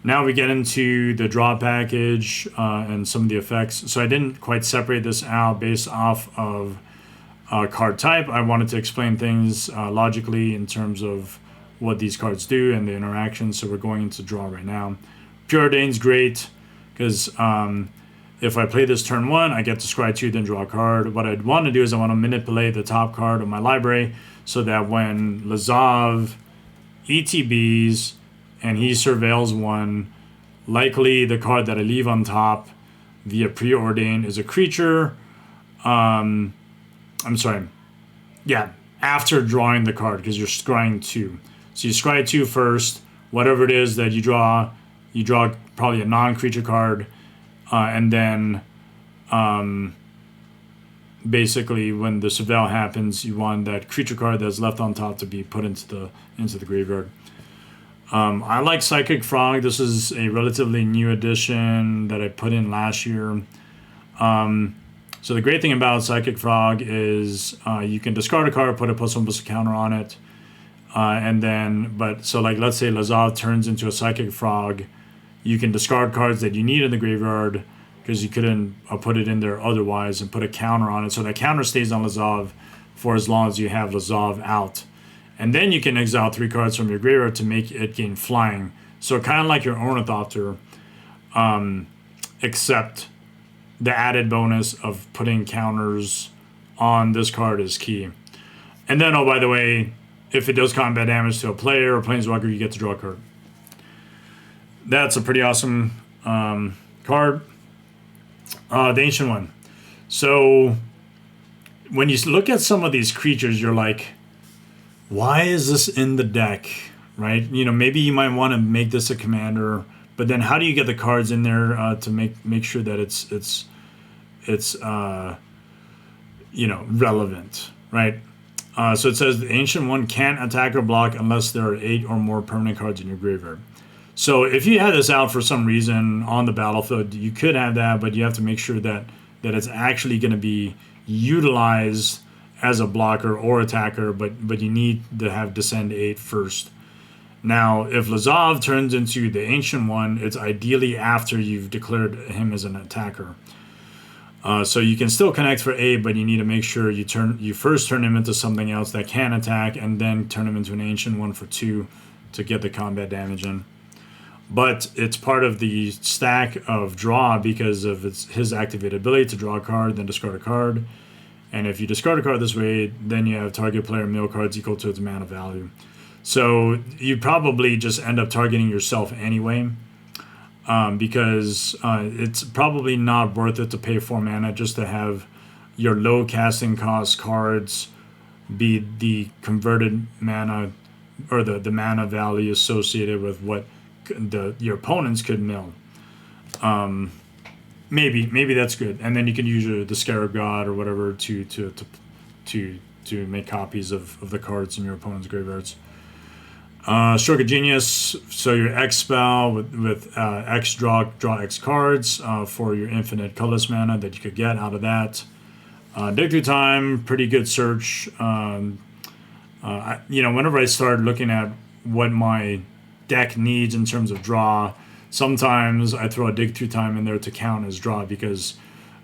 Now we get into the draw package and some of the effects. So I didn't quite separate this out based off of card type. I wanted to explain things logically in terms of what these cards do and the interactions, so we're going into draw right now. Preordain's great because if I play this turn 1, I get to scry 2, then draw a card. What I'd want to do is I want to manipulate the top card of my library so that when Lazav ETBs and he surveils 1, likely the card that I leave on top via Preordain is a creature. I'm sorry. Yeah, after drawing the card, because you're scrying 2. So you scry 2 first. Whatever it is that you draw probably a non-creature card, and then basically when the surveil happens, you want that creature card that's left on top to be put into the graveyard. I like Psychic Frog. This is a relatively new addition that I put in last year. So the great thing about Psychic Frog is you can discard a card, put a +1/+1 counter on it, and then so like let's say Lazav turns into a Psychic Frog, you can discard cards that you need in the graveyard because you couldn't put it in there otherwise, and put a counter on it. So that counter stays on Lazav for as long as you have Lazav out. And then you can exile 3 cards from your graveyard to make it gain flying. So kind of like your Ornithopter, except the added bonus of putting counters on this card is key. And then, oh, by the way, if it does combat damage to a player or planeswalker, you get to draw a card. That's a pretty awesome card. The Ancient One. So when you look at some of these creatures, you're like, why is this in the deck, right? You know, maybe you might want to make this a commander, but then how do you get the cards in there to make sure that it's relevant, right? So it says the Ancient One can't attack or block unless there are 8 or more permanent cards in your graveyard. So if you had this out for some reason on the battlefield, you could have that, but you have to make sure that it's actually going to be utilized as a blocker or attacker, but you need to have Descend 8 first. Now, if Lazav turns into the Ancient One, it's ideally after you've declared him as an attacker. So you can still connect for 8, but you need to make sure you first turn him into something else that can attack, and then turn him into an Ancient One for 2 to get the combat damage in. But it's part of the stack of draw because of his activated ability to draw a card, then discard a card. And if you discard a card this way, then you have target player mill cards equal to its mana value. So you probably just end up targeting yourself anyway, because it's probably not worth it to pay 4 mana just to have your low casting cost cards be the converted mana or the mana value associated with what your opponents could mill. Maybe that's good, and then you can use the Scarab God or whatever to make copies of the cards in your opponent's graveyards. Stroke of Genius. So your X spell with X draw X cards for your infinite colorless mana that you could get out of that. Dig Through Time, pretty good search. Whenever I start looking at what my deck needs in terms of draw, sometimes I throw a Dig Through Time in there to count as draw because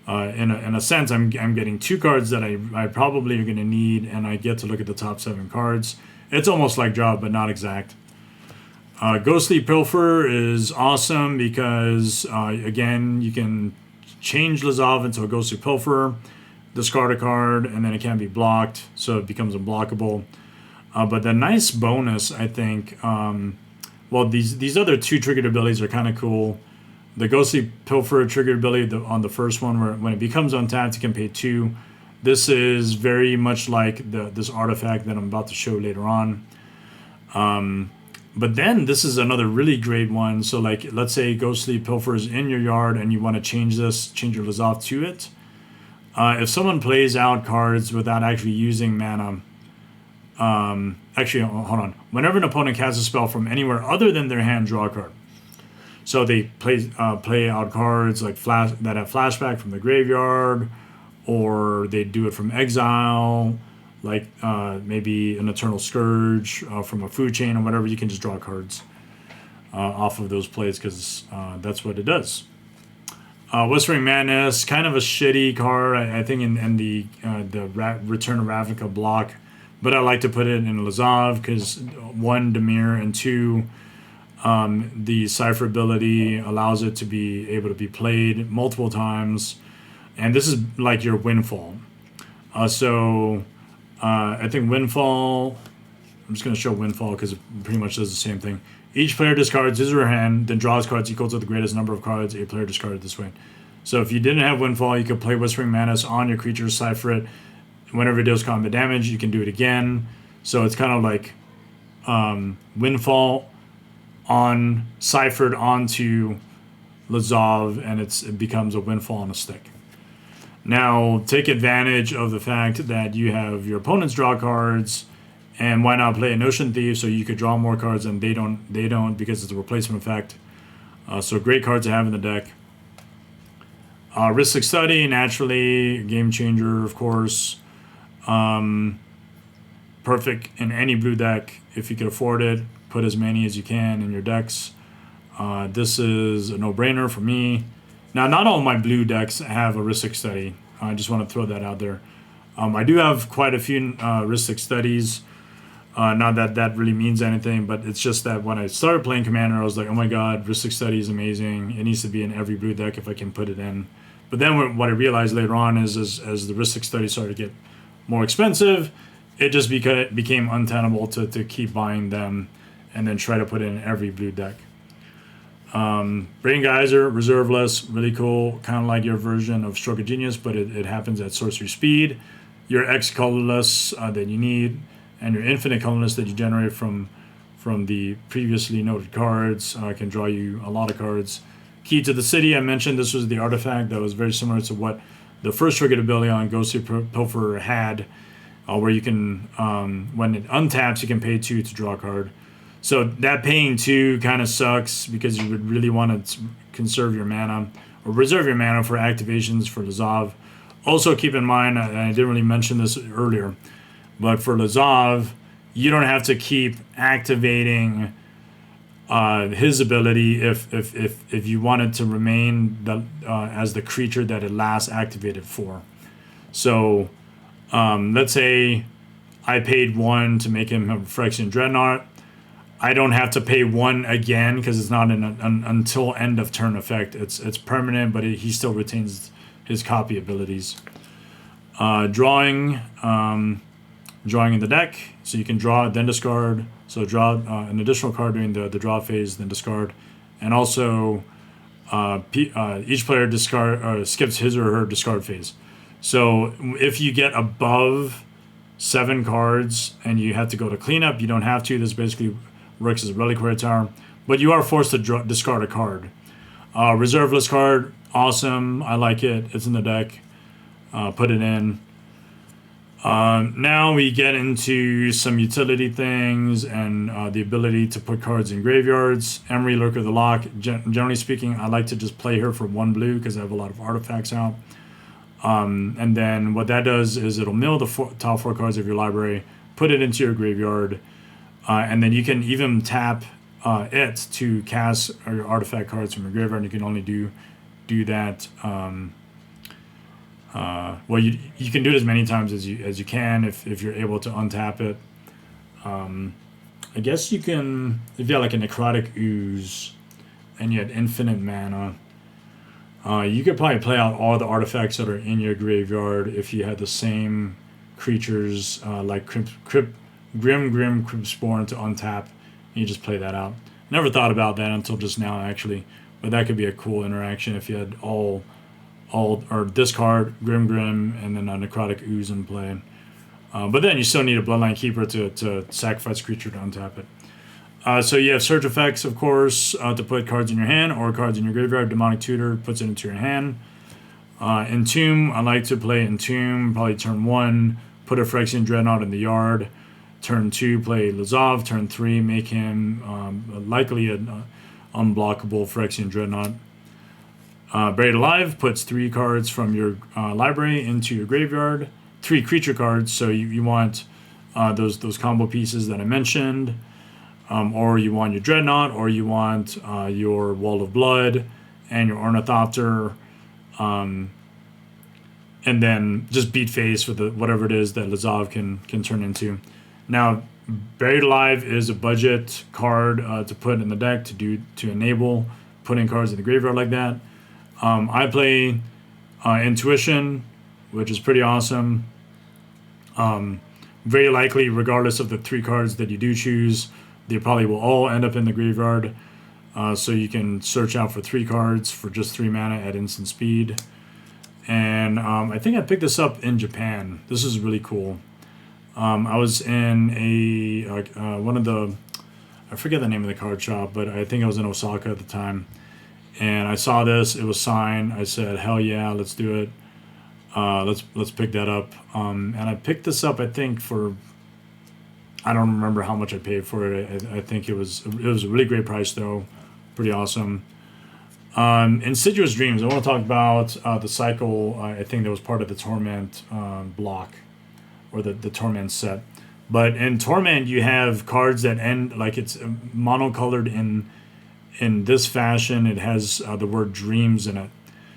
in a sense I'm getting 2 cards that I probably are going to need, and I get to look at the top 7 cards. It's almost like draw, but not exact. Ghostly Pilfer is awesome because, again, you can change Lazav into a Ghostly Pilfer, discard a card, and then it can't be blocked, so it becomes unblockable. But the nice bonus, I think, well, these other two triggered abilities are kind of cool. The Ghostly Pilfer triggered ability on the first one, where when it becomes untapped, you can pay 2. This is very much like this artifact that I'm about to show later on. But then this is another really great one. So like, let's say Ghostly Pilfer is in your yard and you want to change your Lazav to it. If someone plays out cards without actually using mana, actually, hold on. Whenever an opponent casts a spell from anywhere other than their hand, draw a card. So they play out cards like that have flashback from the graveyard, or they do it from exile, like maybe an Eternal Scourge from a food chain or whatever. You can just draw cards off of those plays because that's what it does. Whispering Madness, kind of a shitty card, I think, in the Return of Ravnica block, but I like to put it in Lazav because 1, Dimir, and 2, the Cipher ability allows it to be able to be played multiple times, and this is like your Windfall. I think Windfall, I'm just going to show Windfall because it pretty much does the same thing. Each player discards his or her hand, then draws cards equal to the greatest number of cards a player discarded this way. So if you didn't have Windfall, you could play Whispering Madness on your creature, cipher it. Whenever it deals combat damage, you can do it again. So it's kind of like Windfall ciphered onto Lazav, and it becomes a Windfall on a stick. Now, take advantage of the fact that you have your opponents draw cards, and why not play an Ocean Thief so you could draw more cards and they don't because it's a replacement effect. So great cards to have in the deck. Rhystic Study, naturally, game changer, of course. Perfect in any blue deck if you can afford it. Put as many as you can in your decks. This is a no-brainer for me. Now, not all my blue decks have a Rhystic Study. I just want to throw that out there. I do have quite a few Rhystic Studies. Not that that really means anything, but it's just that when I started playing Commander, I was like, oh my god, Rhystic Study is amazing. It needs to be in every blue deck if I can put it in. But then what I realized later on is as the Rhystic Study started to get more expensive, it just became untenable to keep buying them and then try to put it in every blue deck. Brain Geyser, reserveless, really cool, kind of like your version of Stroke of Genius, but it happens at sorcery speed. Your X colorless that you need, and your infinite colorless that you generate from the previously noted cards can draw you a lot of cards. Key to the City, I mentioned this was the artifact that was very similar to what the first triggered ability on Ghostly Pilfer had, where you can, when it untaps, you can pay 2 to draw a card. So that paying 2 kind of sucks because you would really want to conserve your mana or reserve your mana for activations for Lazav. Also keep in mind, I didn't really mention this earlier, but for Lazav, you don't have to keep activating his ability if you wanted to remain as the creature that it last activated for. So let's say I paid 1 to make him a Phyrexian Dreadnought. I don't have to pay 1 again because it's not an until end of turn effect. It's permanent, but he still retains his copy abilities. Drawing in the deck, so you can draw, then discard. So draw an additional card during the draw phase, then discard. And also, each player skips his or her discard phase. So if you get above 7 cards and you have to go to cleanup, you don't have to. This basically works as a reliquary tower, but you are forced to discard a card. Reserveless card, awesome. I like it. It's in the deck. Put it in. Now we get into some utility things and the ability to put cards in graveyards. Emery, Lurker the Lock. Generally speaking, I like to just play her for 1 blue because I have a lot of artifacts out. And then what that does is it'll mill the top 4 cards of your library, put it into your graveyard, and then you can even tap it to cast your artifact cards from your graveyard. You can only do that. Well, you can do it as many times as you can if you're able to untap it. I guess you can, if you have like a Necrotic Ooze and you had infinite mana, you could probably play out all the artifacts that are in your graveyard if you had the same creatures like Grim Cryptspawn to untap, and you just play that out. Never thought about that until just now, actually, but that could be a cool interaction if you had all or discard Grim, and then a Necrotic Ooze in play. But then you still need a Bloodline Keeper to sacrifice a creature to untap it. So you have search effects, of course, to put cards in your hand or cards in your graveyard. Demonic Tutor puts it into your hand. Entomb, I like to play Entomb, probably turn 1, put a Phyrexian Dreadnought in the yard. Turn 2, play Lazav. Turn 3, make him likely an unblockable Phyrexian Dreadnought. Buried Alive puts 3 cards from your library into your graveyard. 3 creature cards, so you want those combo pieces that I mentioned. Or you want your Dreadnought, or you want your Wall of Blood and your Ornithopter, and then just beat face with whatever it is that Lazav can turn into. Now, Buried Alive is a budget card to put in the deck to enable putting cards in the graveyard like that. I play Intuition, which is pretty awesome. Very likely, regardless of the 3 cards that you do choose, they probably will all end up in the graveyard. So you can search out for 3 cards for just 3 mana at instant speed. And I think I picked this up in Japan. This is really cool. I was in one of the, I forget the name of the card shop, but I think I was in Osaka at the time. And I saw this, it was signed. I said, hell yeah, let's do it. Let's pick that up. And I picked this up, I think, for, I don't remember how much I paid for it. I think it was a really great price, though. Pretty awesome. Insidious Dreams. I want to talk about the cycle. I think that was part of the Torment block, or the Torment set. But in Torment, you have cards that end, like it's monocolored in this fashion. It has the word dreams in it.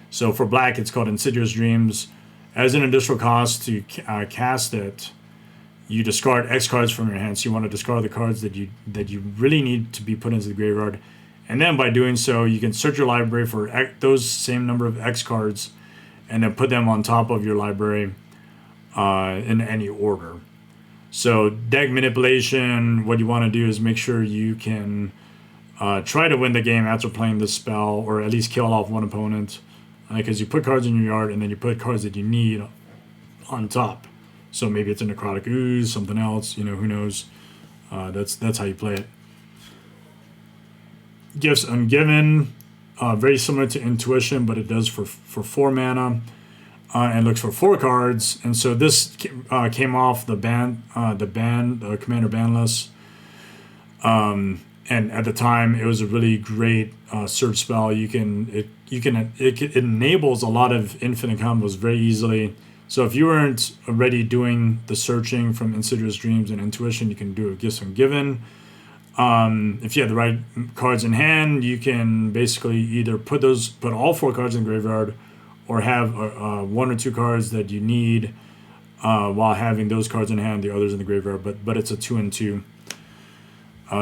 So for black, it's called Insidious Dreams. As an additional cost to cast it, you discard X cards from your hand. So you want to discard the cards that you really need to be put into the graveyard. And then by doing so, you can search your library for those same number of X cards and then put them on top of your library in any order. So deck manipulation, what you want to do is make sure you can try to win the game after playing this spell, or at least kill off one opponent. Because you put cards in your yard and then you put cards that you need on top. So maybe it's a Necrotic Ooze, something else, who knows. That's how you play it. Gifts Ungiven, very similar to Intuition, but it does for 4 mana. And looks for 4 cards. And so this came off the Commander ban list. And at the time, it was a really great search spell. It enables a lot of infinite combos very easily. So if you weren't already doing the searching from Insidious Dreams and Intuition, you can do a Gifts Ungiven. If you have the right cards in hand, you can basically either put all 4 cards in the graveyard, or have 1 or 2 cards that you need while having those cards in hand, the others in the graveyard. But it's a 2 and 2.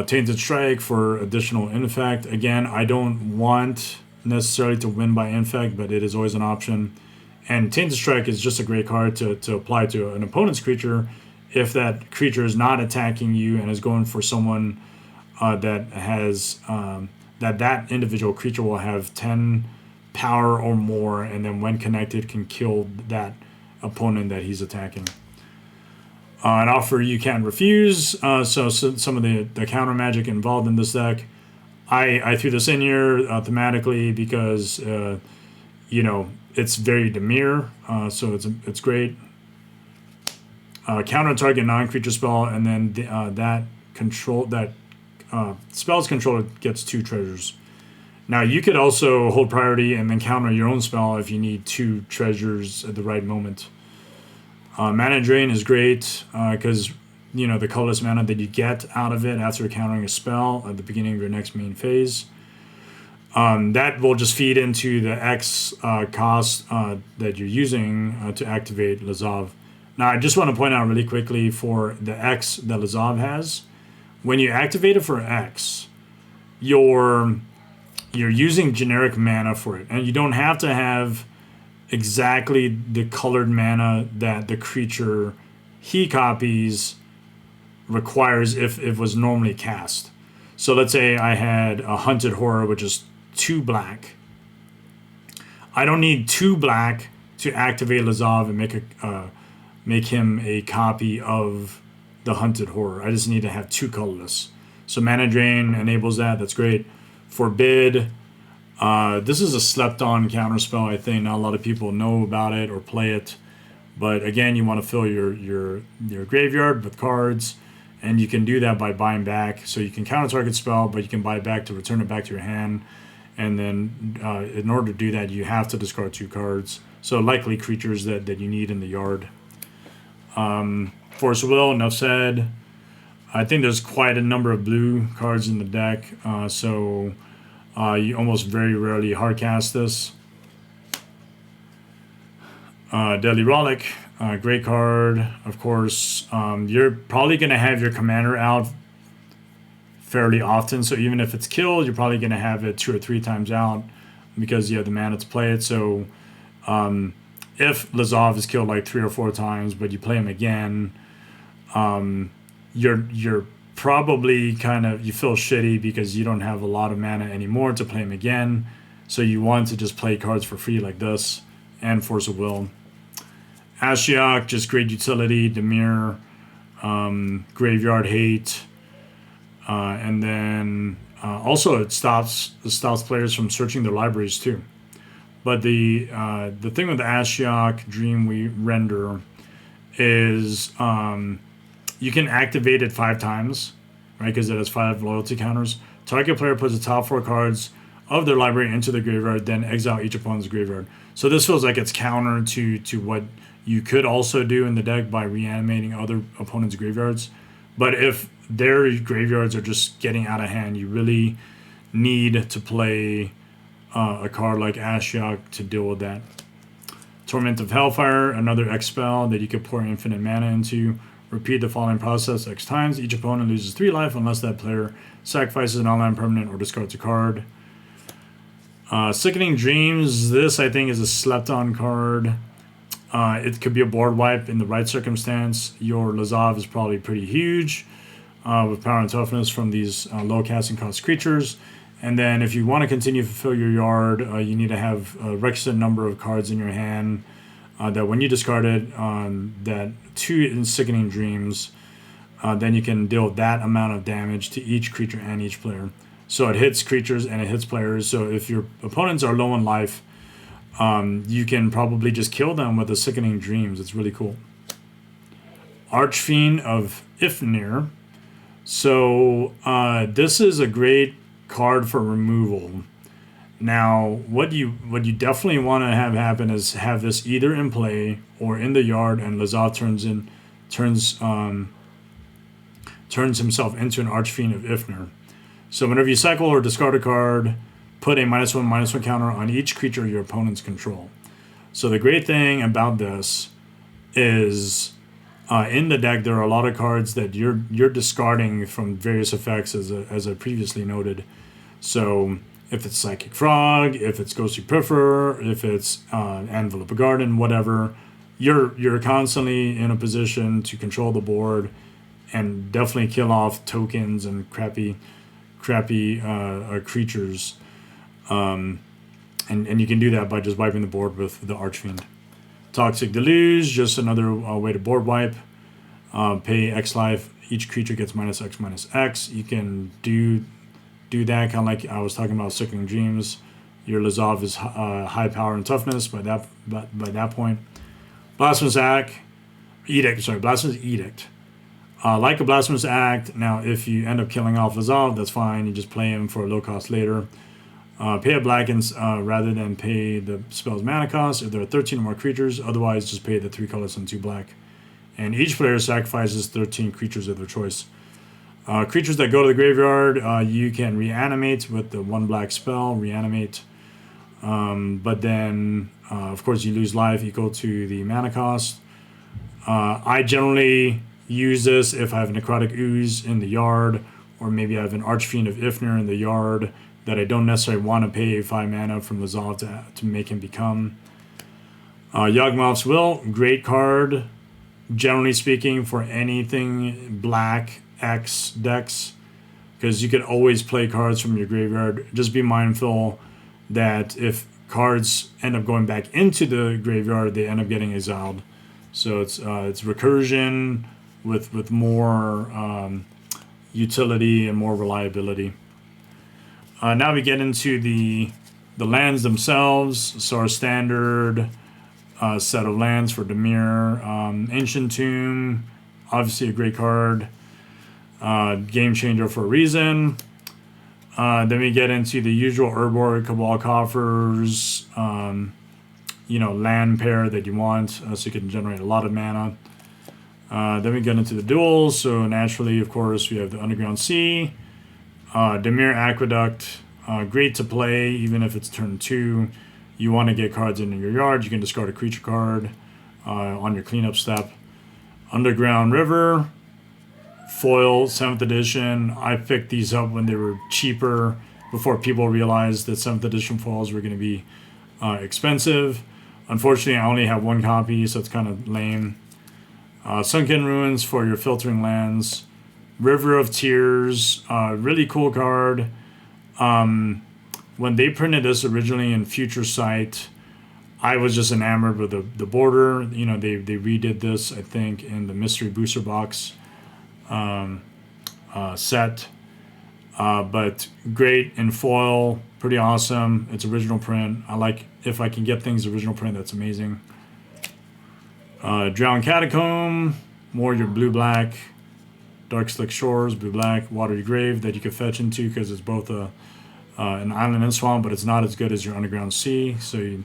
Tainted Strike for additional infect. Again, I don't want necessarily to win by infect, but it is always an option. And Tainted Strike is just a great card to apply to an opponent's creature if that creature is not attacking you and is going for someone that has that individual creature will have 10 power or more, and then when connected can kill that opponent that he's attacking. An offer you can't refuse. So some of the counter magic involved in this deck. I threw this in here thematically because it's very Dimir, so it's great. Counter target non-creature spell, and then that spell's controller gets 2 treasures. Now you could also hold priority and then counter your own spell if you need 2 treasures at the right moment. Mana Drain is great because the colorless mana that you get out of it after countering a spell at the beginning of your next main phase. That will just feed into the X cost that you're using to activate Lazav. Now I just want to point out really quickly for the X that Lazav has, when you activate it for X, you're using generic mana for it, and you don't have to have exactly the colored mana that the creature he copies requires if it was normally cast. So let's say I had a Hunted Horror, which is 2 black. I don't need 2 black to activate Lazav and make him a copy of the Hunted Horror. I just need to have 2 colorless. So Mana Drain enables that. That's great. Forbid. This is a slept-on counterspell. I think not a lot of people know about it or play it. But again, you want to fill your graveyard with cards, and you can do that by buying back. So you can counter target spell, but you can buy it back to return it back to your hand. And then in order to do that, you have to discard 2 cards. So likely creatures that you need in the yard. Force of Will, enough said. I think there's quite a number of blue cards in the deck, so you almost very rarely hardcast this. Deadly Relic, great card, of course. You're probably going to have your commander out fairly often, so even if it's killed, you're probably going to have it 2 or 3 times out because you have the mana to play it. So if Lazav is killed like 3 or 4 times, but you play him again, you're probably you feel shitty because you don't have a lot of mana anymore to play him again. So you want to just play cards for free like this, and Force of Will. Ashiok, just great utility. Dimir, Graveyard Hate, and then also it stops players from searching their libraries too. But the thing with the Ashiok Dream we render is you can activate it 5 times, right? Because it has 5 loyalty counters. Target player puts the top 4 cards of their library into the graveyard, then exile each opponent's graveyard. So this feels like it's counter to what you could also do in the deck by reanimating other opponents' graveyards. But if their graveyards are just getting out of hand, you really need to play a card like Ashiok to deal with that. Torment of Hellfire, another X spell that you could pour infinite mana into. Repeat the following process X times. Each opponent loses 3 life unless that player sacrifices an online permanent or discards a card. Sickening Dreams, this I think is a slept-on card. It could be a board wipe in the right circumstance. Your Lazav is probably pretty huge with power and toughness from these low casting cost creatures. And then if you want to continue to fulfill your yard, you need to have a requisite number of cards in your hand that when you discard it, that 2 Sickening Dreams, then you can deal that amount of damage to each creature and each player. So it hits creatures and it hits players. So if your opponents are low on life, you can probably just kill them with the Sickening Dreams. It's really cool. Archfiend of Ifnir. So this is a great card for removal. Now, what you definitely want to have happen is have this either in play or in the yard, and Lazav turns himself into an Archfiend of Ifnir. So whenever you cycle or discard a card, put a -1/-1 counter on each creature your opponents control. So the great thing about this is in the deck there are a lot of cards that you're discarding from various effects, as I previously noted. So if it's Psychic Frog, if it's Ghostly Puffer, if it's Envelope of Garden, whatever, you're constantly in a position to control the board and definitely kill off tokens and crappy creatures. And you can do that by just wiping the board with the Archfiend. Toxic Deluge, just another way to board wipe. Pay X life, each creature gets -X/-X. You can do that kind of like I was talking about Sickening Dreams. Your Lazav is high power and toughness by that point. Blasphemous Edict. Like a Blasphemous Act, now if you end up killing off Lazav, that's fine. You just play him for a low cost later. Pay a black rather than pay the spell's mana cost if there are 13 or more creatures. Otherwise, just pay the 3 colors and 2 black. And each player sacrifices 13 creatures of their choice. Creatures that go to the graveyard, you can reanimate with the 1 black spell, reanimate. But then, of course, you lose life equal to the mana cost. I generally use this if I have Necrotic Ooze in the yard, or maybe I have an Archfiend of Ifnir in the yard that I don't necessarily want to pay 5 mana from Lazav to make him become. Yawgmoth's Will, great card, generally speaking, for anything black X decks, because you can always play cards from your graveyard. Just be mindful that if cards end up going back into the graveyard, they end up getting exiled. So it's recursion with more utility and more reliability. Now we get into the lands themselves. So our standard set of lands for Dimir. Ancient Tomb, obviously a great card. Game changer for a reason. Then we get into the usual Urborg, Cabal Coffers, land pair that you want, so you can generate a lot of mana. Then we get into the duels, so naturally, of course, we have the Underground Sea, Dimir Aqueduct, great to play, even if it's turn 2. You want to get cards into your yard, you can discard a creature card on your cleanup step. Underground River, foil, 7th edition. I picked these up when they were cheaper, before people realized that 7th edition foils were going to be expensive. Unfortunately, I only have 1 copy, so it's kind of lame. Sunken Ruins for your filtering lands. River of Tears, really cool card. When they printed this originally in Future Sight, I was just enamored with the border. They redid this, I think, in the Mystery Booster Box set. But great in foil, pretty awesome. It's original print. I like, if I can get things original print, that's amazing. Drowned Catacomb, more your blue-black. Dark Slick Shores, blue-black. Watery Grave that you can fetch into because it's both an island and swamp, but it's not as good as your Underground Sea. So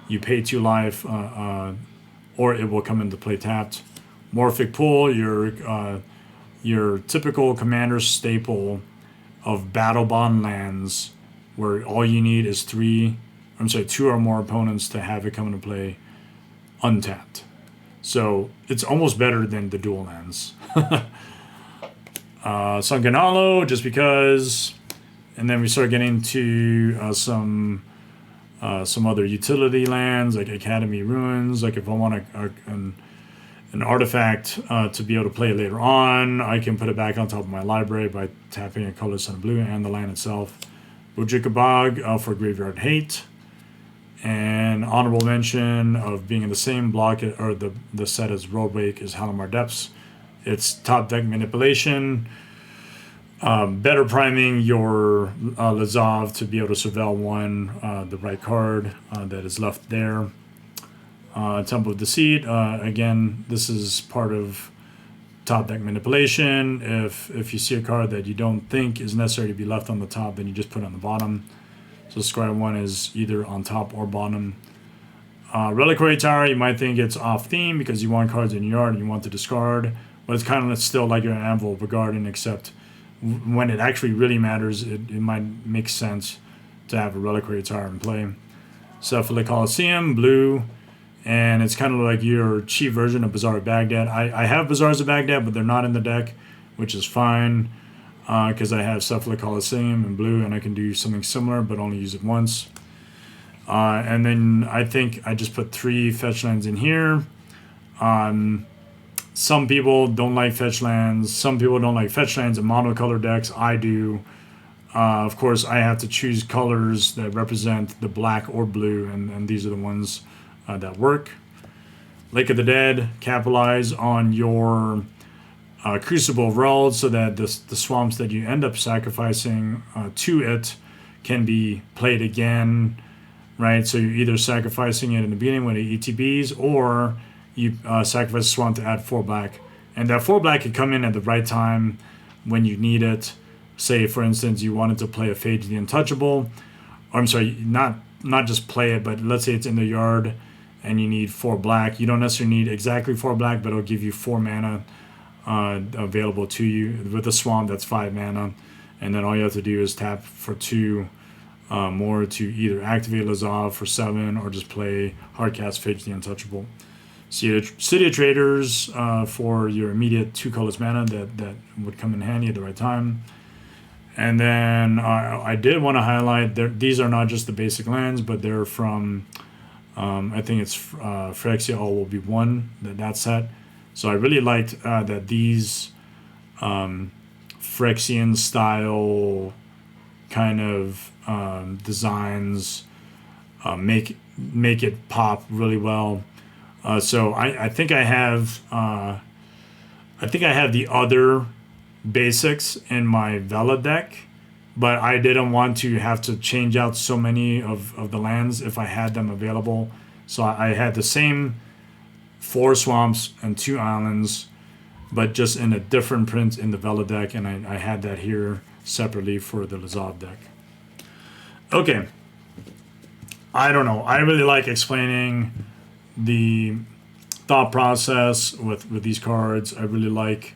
you pay 2 life, or it will come into play tapped. Morphic Pool, your typical commander staple of Battle Bond lands, where all you need is 2 or more opponents to have it come into play untapped. So it's almost better than the dual lands. Sunken Hollow, just because, and then we start getting to some other utility lands like Academy Ruins. Like if I want an artifact to be able to play later on, I can put it back on top of my library by tapping a colorless and blue and the land itself. Bujika Bog for Graveyard Hate. And honorable mention of being in the same block or the set as Roadwake is Halimar Depths. It's top deck manipulation. Better priming your Lazav to be able to surveil 1, the right card that is left there. Temple of Deceit, again, this is part of top deck manipulation. If you see a card that you don't think is necessary to be left on the top, then you just put it on the bottom. So Square 1 is either on top or bottom. Reliquary Tower, you might think it's off theme because you want cards in your yard and you want to discard, but it's kind of still like your Anvil of Garden, except when it actually really matters, it might make sense to have a Reliquary Tower in play. Cephalic Coliseum, blue, and it's kind of like your cheap version of Bazaar of Baghdad. I have Bazaars of Baghdad, but they're not in the deck, which is fine, because I have Cephalic Coliseum in blue, and I can do something similar, but only use it once. And then I think I just put 3 fetch lands in here. Some people don't like fetch lands. Some people don't like fetch lands in monocolor decks. I do. Of course, I have to choose colors that represent the black or blue, and these are the ones that work. Lake of the Dead, capitalize on your Crucible of Worlds so that the swamps that you end up sacrificing to it can be played again, right? So you're either sacrificing it in the beginning when the ETBs, or you sacrifice a swamp to add 4 black. And that 4 black can come in at the right time when you need it. Say, for instance, you wanted to play a Phage the Untouchable. Or, I'm sorry, not just play it, but let's say it's in the yard and you need 4 black. You don't necessarily need exactly 4 black, but it'll give you 4 mana available to you. With a swamp, that's 5 mana. And then all you have to do is tap for 2 more to either activate Lazav for 7 or just play Hardcast Phage the Untouchable. City of Traders for your immediate 2 colorless mana that would come in handy at the right time. And then I did want to highlight these are not just the basic lands, but they're from I think it's Phyrexia All Will Be One, that set. So I really liked that these Phyrexian style kind of designs make it pop really well. So I think I have the other basics in my Vela deck, but I didn't want to have to change out so many of the lands if I had them available. So I had the same 4 swamps and 2 islands, but just in a different print in the Vela deck, and I had that here separately for the Lazav deck. Okay. I don't know. I really like explaining the thought process with these cards. I really like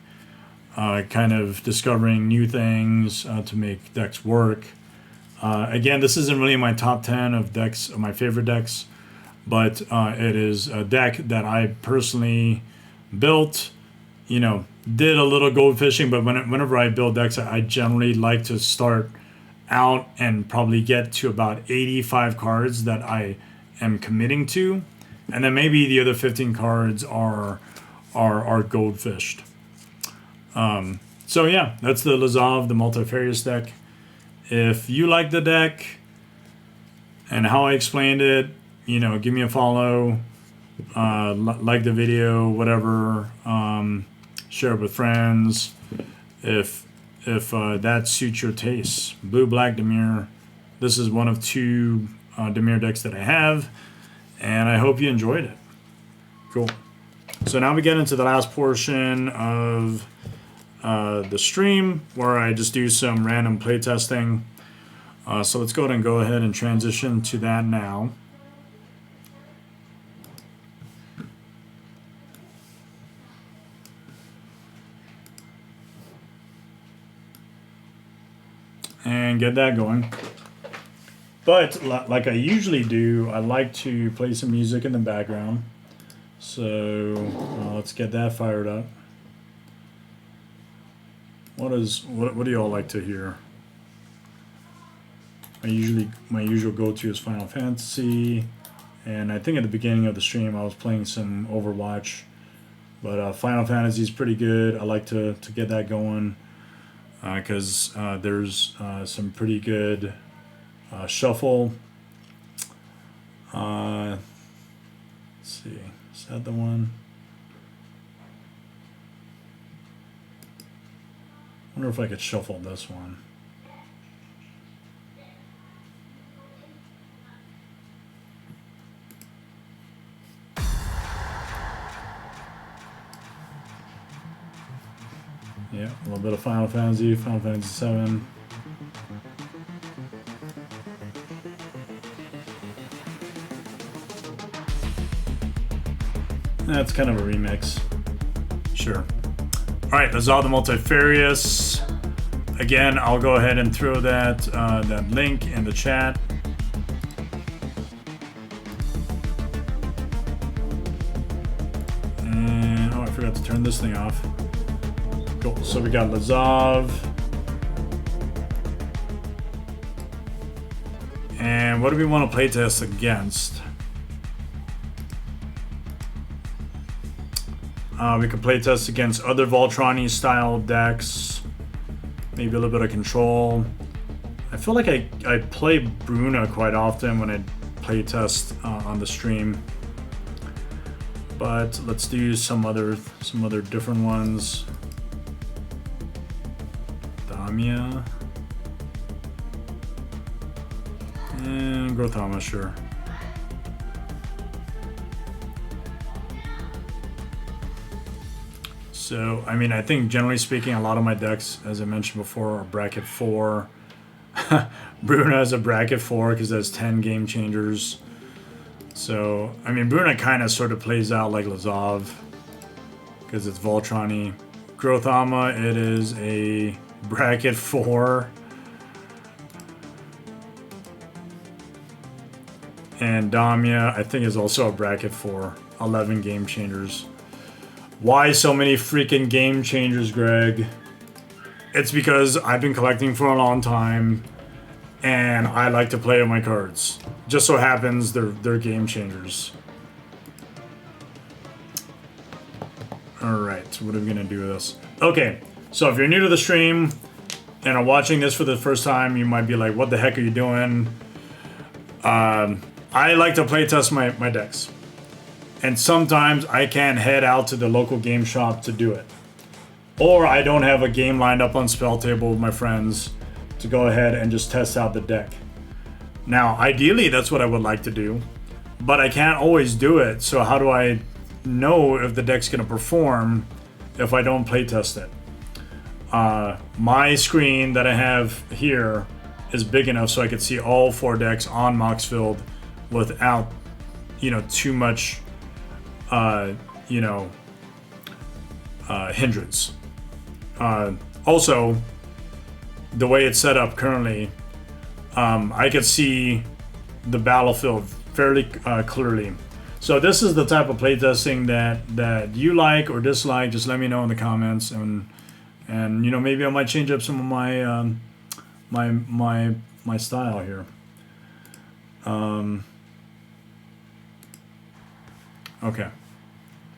kind of discovering new things to make decks work. Again, this isn't really my top 10 of decks, of my favorite decks, but it is a deck that I personally built, did a little gold fishing, but whenever I build decks, I generally like to start out and probably get to about 85 cards that I am committing to, and then maybe the other 15 cards are gold fished. So yeah, that's the Lazav, the Multifarious deck. If you like the deck and how I explained it, give me a follow, like the video, whatever, share it with friends. If that suits your taste. Blue Black Dimir. This is one of 2 Dimir decks that I have, and I hope you enjoyed it. Cool. So now we get into the last portion of the stream where I just do some random playtesting. So let's go ahead and transition to that now. And get that going. But like I usually do, I like to play some music in the background. So let's get that fired up. What do you all like to hear? My usual go-to is Final Fantasy, and I think at the beginning of the stream I was playing some Overwatch, but Final Fantasy is pretty good. I like to get that going because there's some pretty good shuffle. Let's see, is that the one? I wonder if I could shuffle this one. Yeah, a little bit of Final Fantasy 7. That's kind of a remix. Sure. Alright, Lazav the Multifarious. Again, I'll go ahead and throw that link in the chat. And I forgot to turn this thing off. Cool. So we got Lazav. And what do we want to playtest against? We can playtest against other Voltron style decks. Maybe a little bit of control. I feel like I play Bruna quite often when I playtest on the stream. But let's do some other different ones. Damia. And Grothama, sure. So, I mean, I think generally speaking, a lot of my decks, as I mentioned before, are bracket 4. Bruna is a bracket 4 because there's 10 game changers. So, I mean, Bruna kind of sort of plays out like Lazav because it's Voltron-y. Grothama, it is a bracket 4. And Damia, I think, is also a bracket 4. 11 game changers. Why so many freaking game changers, Greg? It's because I've been collecting for a long time, and I like to play with my cards. Just so happens they're game changers. Alright, what are we gonna do with this? Okay, so if you're new to the stream and are watching this for the first time, you might be like, what the heck are you doing? I like to play test my decks. And sometimes I can't head out to the local game shop to do it. Or I don't have a game lined up on Spell Table with my friends to go ahead and just test out the deck. Now, ideally, that's what I would like to do, but I can't always do it. So how do I know if the deck's going to perform if I don't play test it? My screen that I have here is big enough so I could see all 4 decks on Moxfield without, too much, hindrance. Also, the way it's set up currently, I could see the battlefield fairly clearly. So this is the type of playtesting that you like or dislike. Just let me know in the comments, and maybe I might change up some of my my style here. Okay,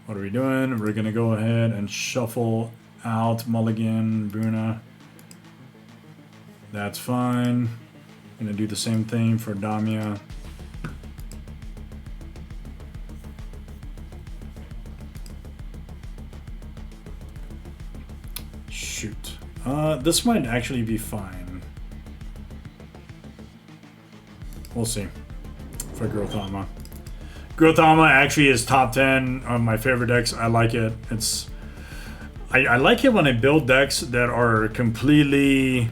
what are we doing? We're gonna go ahead and shuffle out Mulligan, Bruna. That's fine. Gonna do the same thing for Damia. Shoot. This might actually be fine. We'll see. For Grothama. Grothama actually is top 10 of my favorite decks. I like it. I like it when I build decks that are completely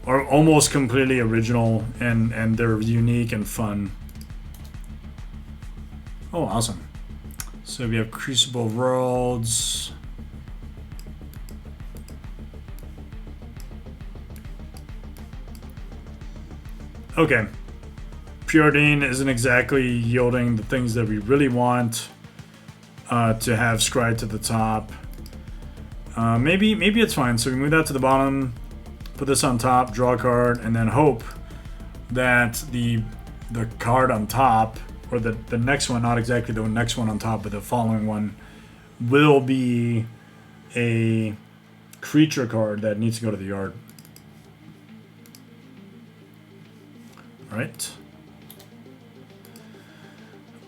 or almost completely original and they're unique and fun. Oh, awesome. So we have Crucible Worlds. Okay. Preordain isn't exactly yielding the things that we really want to have scryed to the top. Maybe it's fine. So we move that to the bottom, put this on top, draw a card, and then hope that the card on top, or the next one, not exactly the next one on top, but the following one, will be a creature card that needs to go to the yard. All right.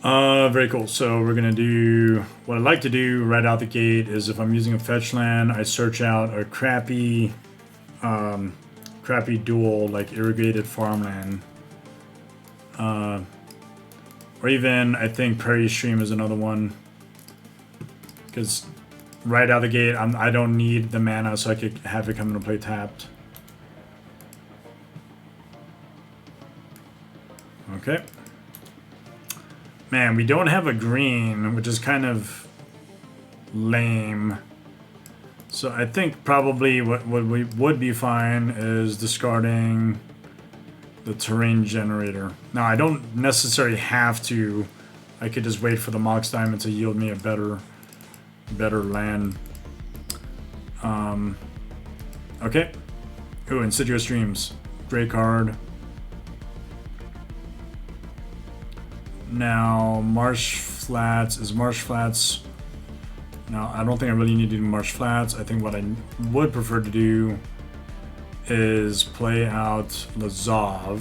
Very cool. So we're gonna do what I like to do right out the gate is if I'm using a fetch land, I search out a crappy dual like irrigated farmland, or even I think Prairie Stream is another one, because right out the gate I don't need the mana, so I could have it come into play tapped. Okay. Man, we don't have a green, which is kind of lame. So I think probably what we would be fine is discarding the terrain generator. Now, I don't necessarily have to. I could just wait for the Mox Diamond to yield me a better land. Okay. Ooh, Insidious Dreams. Great card. Now, Marsh Flats. Is Marsh Flats... Now, I don't think I really need to do Marsh Flats. I think what I would prefer to do is play out Lazav.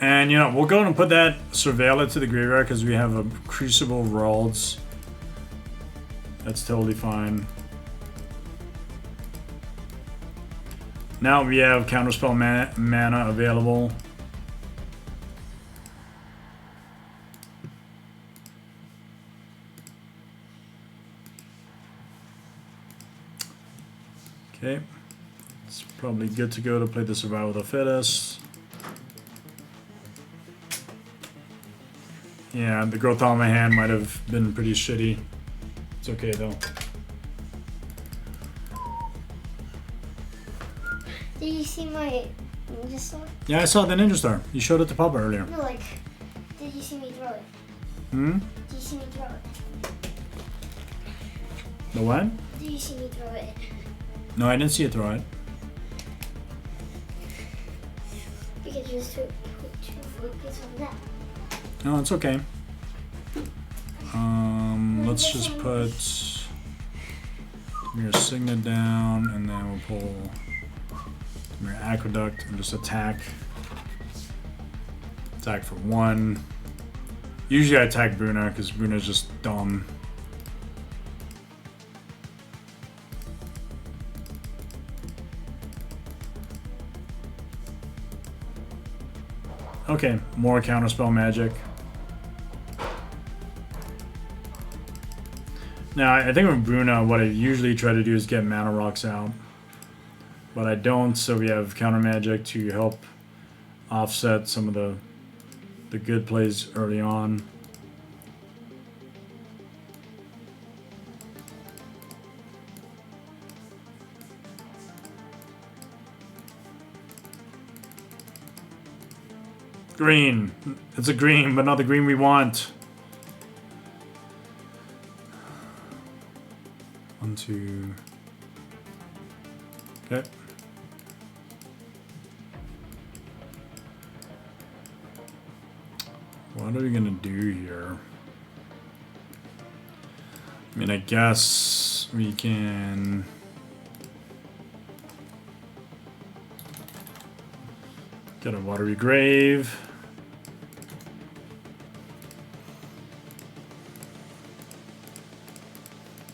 And, we'll go and put that Surveiller to the graveyard because we have a Crucible Worlds. That's totally fine. Now we have Counterspell mana available. Okay, it's probably good to go to play the Survival of the Fittest. Yeah, the growth on my hand might have been pretty shitty. It's okay though. Did you see my ninja star? Yeah, I saw the Ninja Star. You showed it to Papa earlier. No, Did you see me throw it? Hmm? Did you see me throw it? The what? Did you see me throw it? No, I didn't see it throw it. Because you was too focused on that. No, it's okay. Let's just put Dimir Signet down, and then we'll pull Dimir Aqueduct and just attack. Attack for 1. Usually I attack Bruna because Bruna's just dumb. Okay, more counterspell magic. Now, I think with Bruna, what I usually try to do is get mana rocks out. But I don't, so we have counter magic to help offset some of the good plays early on. Green. It's a green, but not the green we want. 1, 2. Okay. What are we gonna do here? I mean, I guess we can get a watery grave.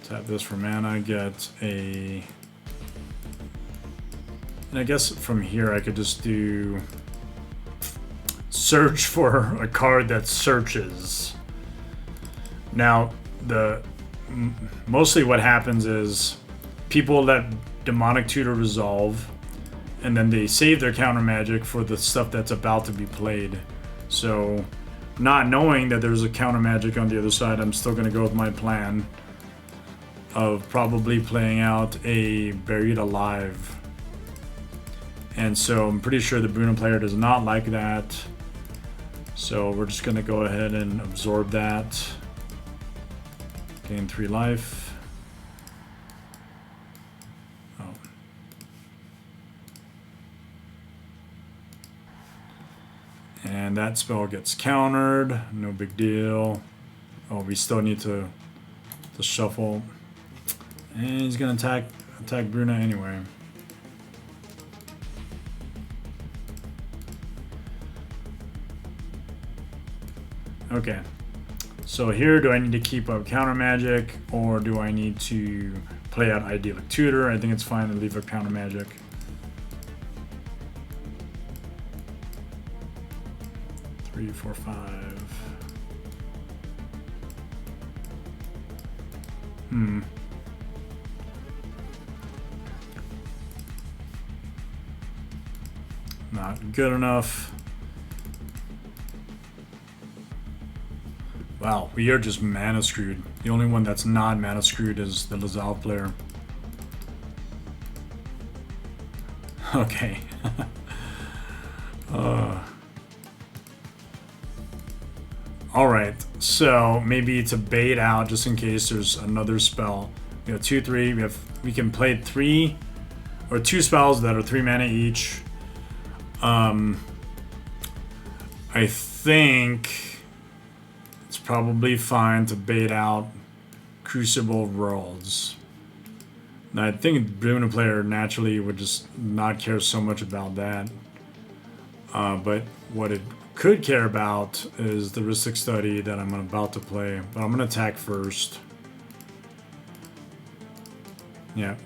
Tap this for mana, get a... And I guess from here I could just do... search for a card that searches. Now, mostly what happens is people let Demonic Tutor resolve, and then they save their counter magic for the stuff that's about to be played. So, not knowing that there's a counter magic on the other side, I'm still going to go with my plan of probably playing out a Buried Alive. And so I'm pretty sure the Bruna player does not like that. So we're just going to go ahead and absorb that. Gain 3 life. Oh. And that spell gets countered. No big deal. Oh, we still need to shuffle. And he's going to attack Bruna anyway. Okay, so here, do I need to keep up counter magic, or do I need to play out Idyllic Tutor? I think it's fine to leave up counter magic. Three, 4, 5. Not good enough. Wow, we are just mana screwed. The only one that's not mana screwed is the Lazav player. Okay. Alright, so maybe to bait out just in case there's another spell. We have 2, 3. We can play 3 or 2 spells that are 3 mana each. I think it's probably fine to bait out Crucible Worlds. Now, I think the Bruna player naturally would just not care so much about that. But what it could care about is the Rhystic Study that I'm about to play. But I'm going to attack first. Yeah.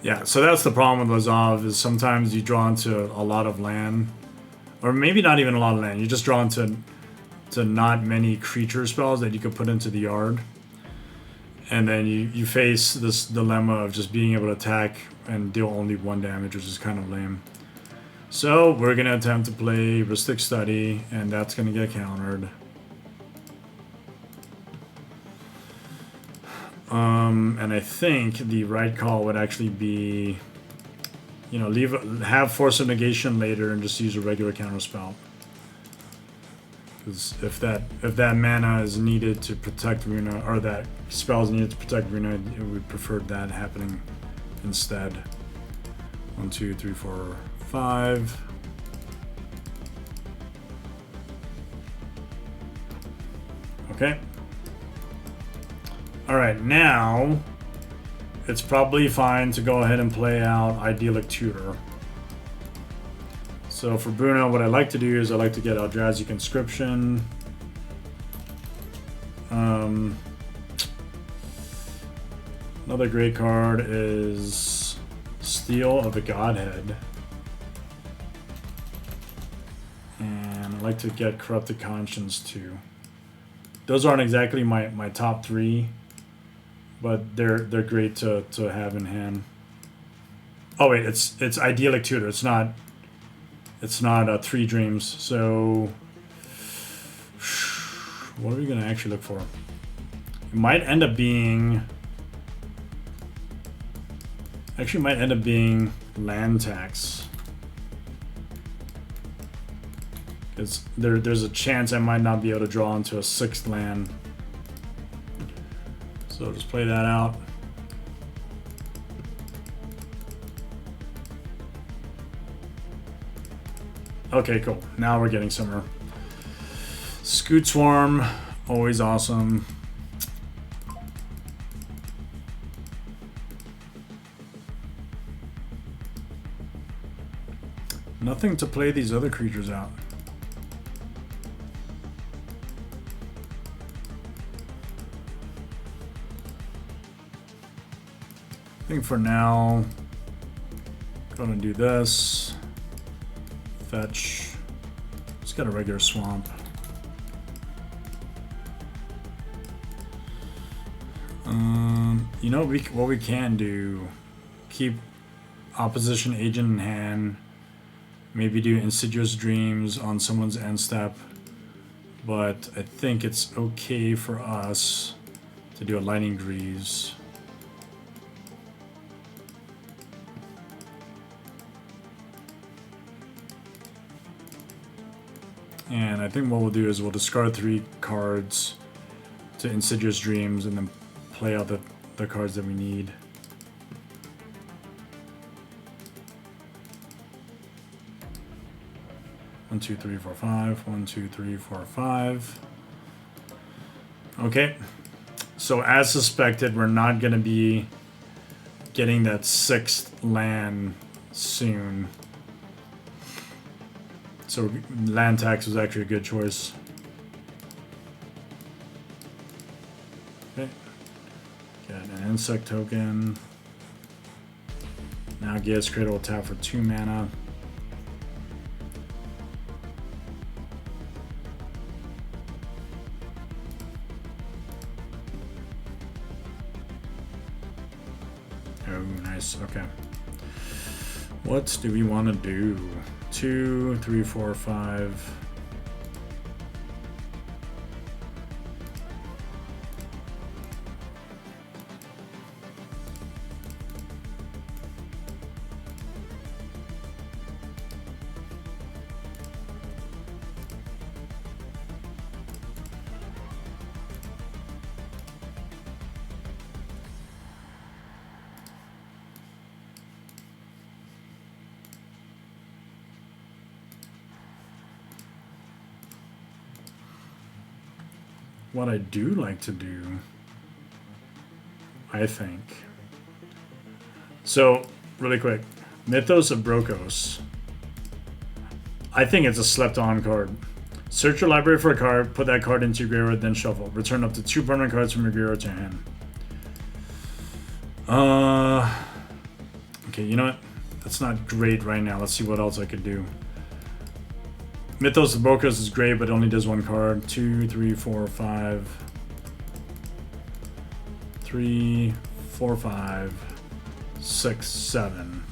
Yeah, so that's the problem with Lazav, is sometimes you draw into a lot of land. Or maybe not even a lot of land. You just draw into not many creature spells that you could put into the yard. And then you face this dilemma of just being able to attack and deal only 1 damage, which is kind of lame. So we're going to attempt to play Rhystic Study, and that's going to get countered. And I think the right call would actually be, you know, have Force of Negation later and just use a regular counter spell. Because if that mana is needed to protect Runa, or that spell is needed to protect Runa, we prefer that happening instead. 1, 2, 3, 4, 5. Okay. Alright, now it's probably fine to go ahead and play out Idyllic Tutor. So for Bruno, what I like to do is I like to get Eldrazi Conscription. Another great card is Steel of the Godhead. And I like to get Corrupted Conscience too. Those aren't exactly my top 3, but they're great to have in hand. Oh wait, it's Idyllic Tutor. It's not 3 Dreams. So what are we gonna actually look for? It might end up being land tax. Because there's a chance I might not be able to draw into a 6th land. So just play that out. Okay, cool. Now we're getting somewhere. Scoot Swarm, always awesome. Nothing to play these other creatures out. I think for now, gonna do this. Fetch. Just got a regular swamp. You know what we can do? Keep Opposition Agent in hand. Maybe do Insidious Dreams on someone's end step. But I think it's okay for us to do a Lightning Greaves. And I think what we'll do is we'll discard 3 cards to Insidious Dreams and then play out the cards that we need. One, two, three, four, five. 1, 2, 3, 4, 5. Okay. So as suspected, we're not going to be getting that 6th land soon. So land tax was actually a good choice. Okay. Got an insect token. Now Gaia's Cradle will tap for 2 mana. Oh, nice. Okay. What do we want to do? 2, 3, 4, 5. What I do like to do, I think. So, really quick, Mythos of Brokos. I think it's a slept-on card. Search your library for a card, put that card into your graveyard, then shuffle. Return up to 2 permanent cards from your graveyard to your hand. Okay, you know what? That's not great right now. Let's see what else I could do. Mythos of Brokos is great, but it only does 1 card. 2, 3, 4, 5. 3, 4, 5, 6, 7.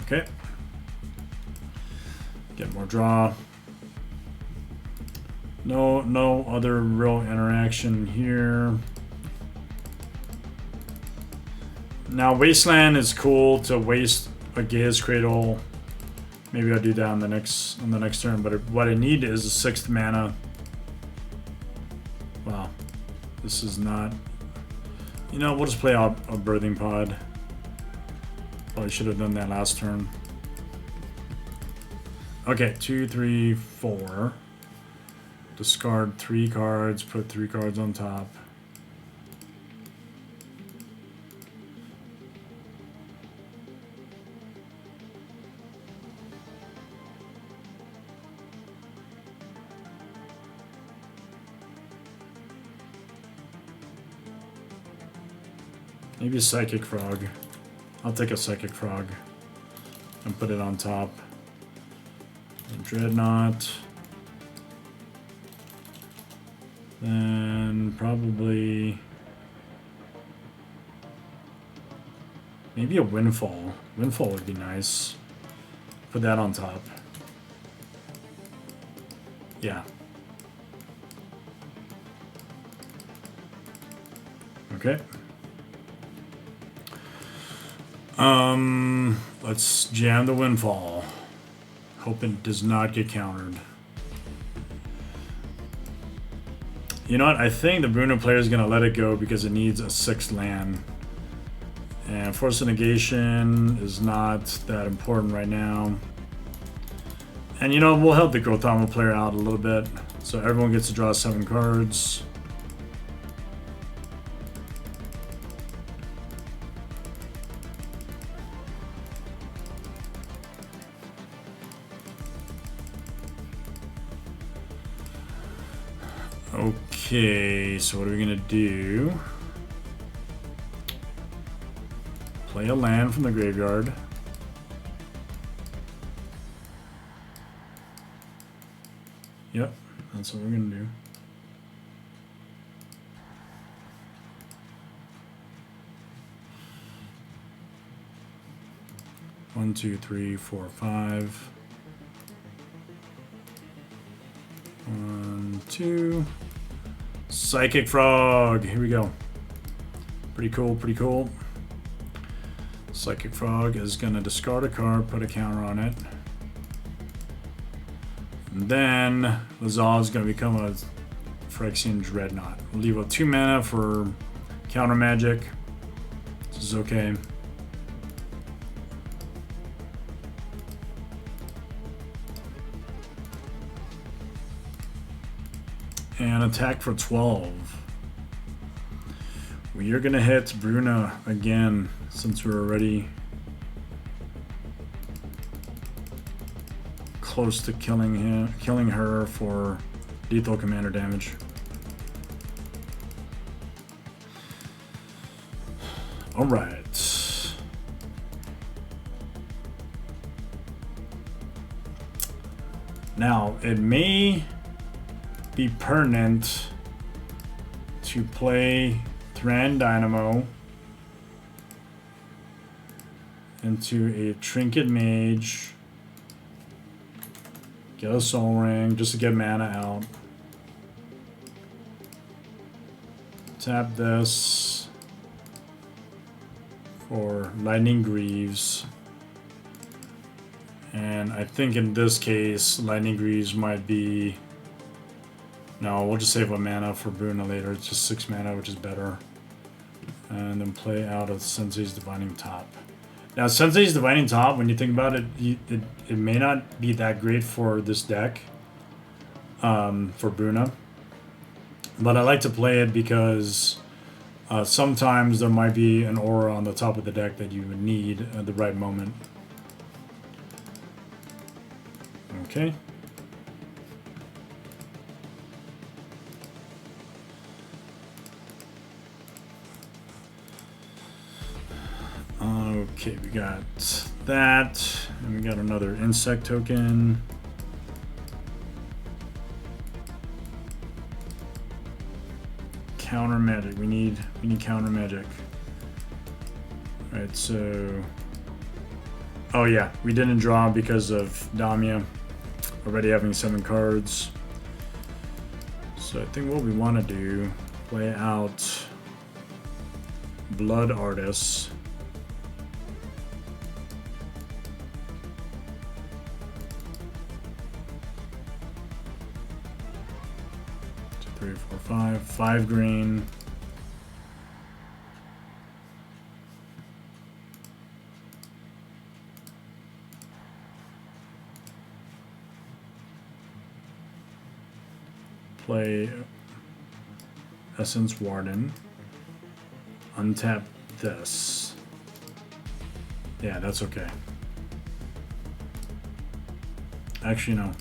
Okay. Get more draw. No other real interaction here. Now Wasteland is cool to waste a Gaia's Cradle Maybe I'll do that on the next turn. But what I need is a 6th mana. Wow, this is not. You know, we'll just play out a Birthing Pod. Probably should have done that last turn. Okay, 2, 3, 4. Discard 3 cards. Put 3 cards on top. Maybe a Psychic Frog. I'll take a Psychic Frog and put it on top. And Dreadnought. Then probably maybe a Windfall. Windfall would be nice. Put that on top. Yeah. Okay. Let's jam the Windfall. Hope it does not get countered. You know what? I think the Bruno player is going to let it go because it needs a 6th land. And Force of Negation is not that important right now. And you know, we'll help the Growth Armor player out a little bit. So everyone gets to draw 7 cards. Okay, so what are we gonna do? Play a land from the graveyard. Yep, that's what we're gonna do. One, two, three, four, 5. 1, 2. Psychic Frog. Here we go. Pretty cool, pretty cool. Psychic Frog is going to discard a card, put a counter on it. And then Lazav is going to become a Phyrexian Dreadnought. We'll leave a 2 mana for counter magic. This is okay. And attack for 12. We are gonna hit Bruna again since we're already close to killing her for lethal commander damage. All right. Now it may be pertinent to play Thran Dynamo into a Trinket Mage, get a Soul Ring just to get mana out, tap this for Lightning Greaves, and I think in this case Lightning Greaves might be. No, we'll just save a mana for Bruna later. It's just 6 mana, which is better. And then play out of Sensei's Divining Top. Now, Sensei's Divining Top, when you think about it, it may not be that great for this deck, for Bruna. But I like to play it because sometimes there might be an aura on the top of the deck that you would need at the right moment. Okay. Okay, we got that, and we got another insect token. Counter magic. We need counter magic. All right, so oh yeah, we didn't draw because of Damia already having 7 cards. So I think what we want to do, play out Blood Artists. 5 green. Play Essence Warden. Untap this. Yeah, that's okay. Actually, no.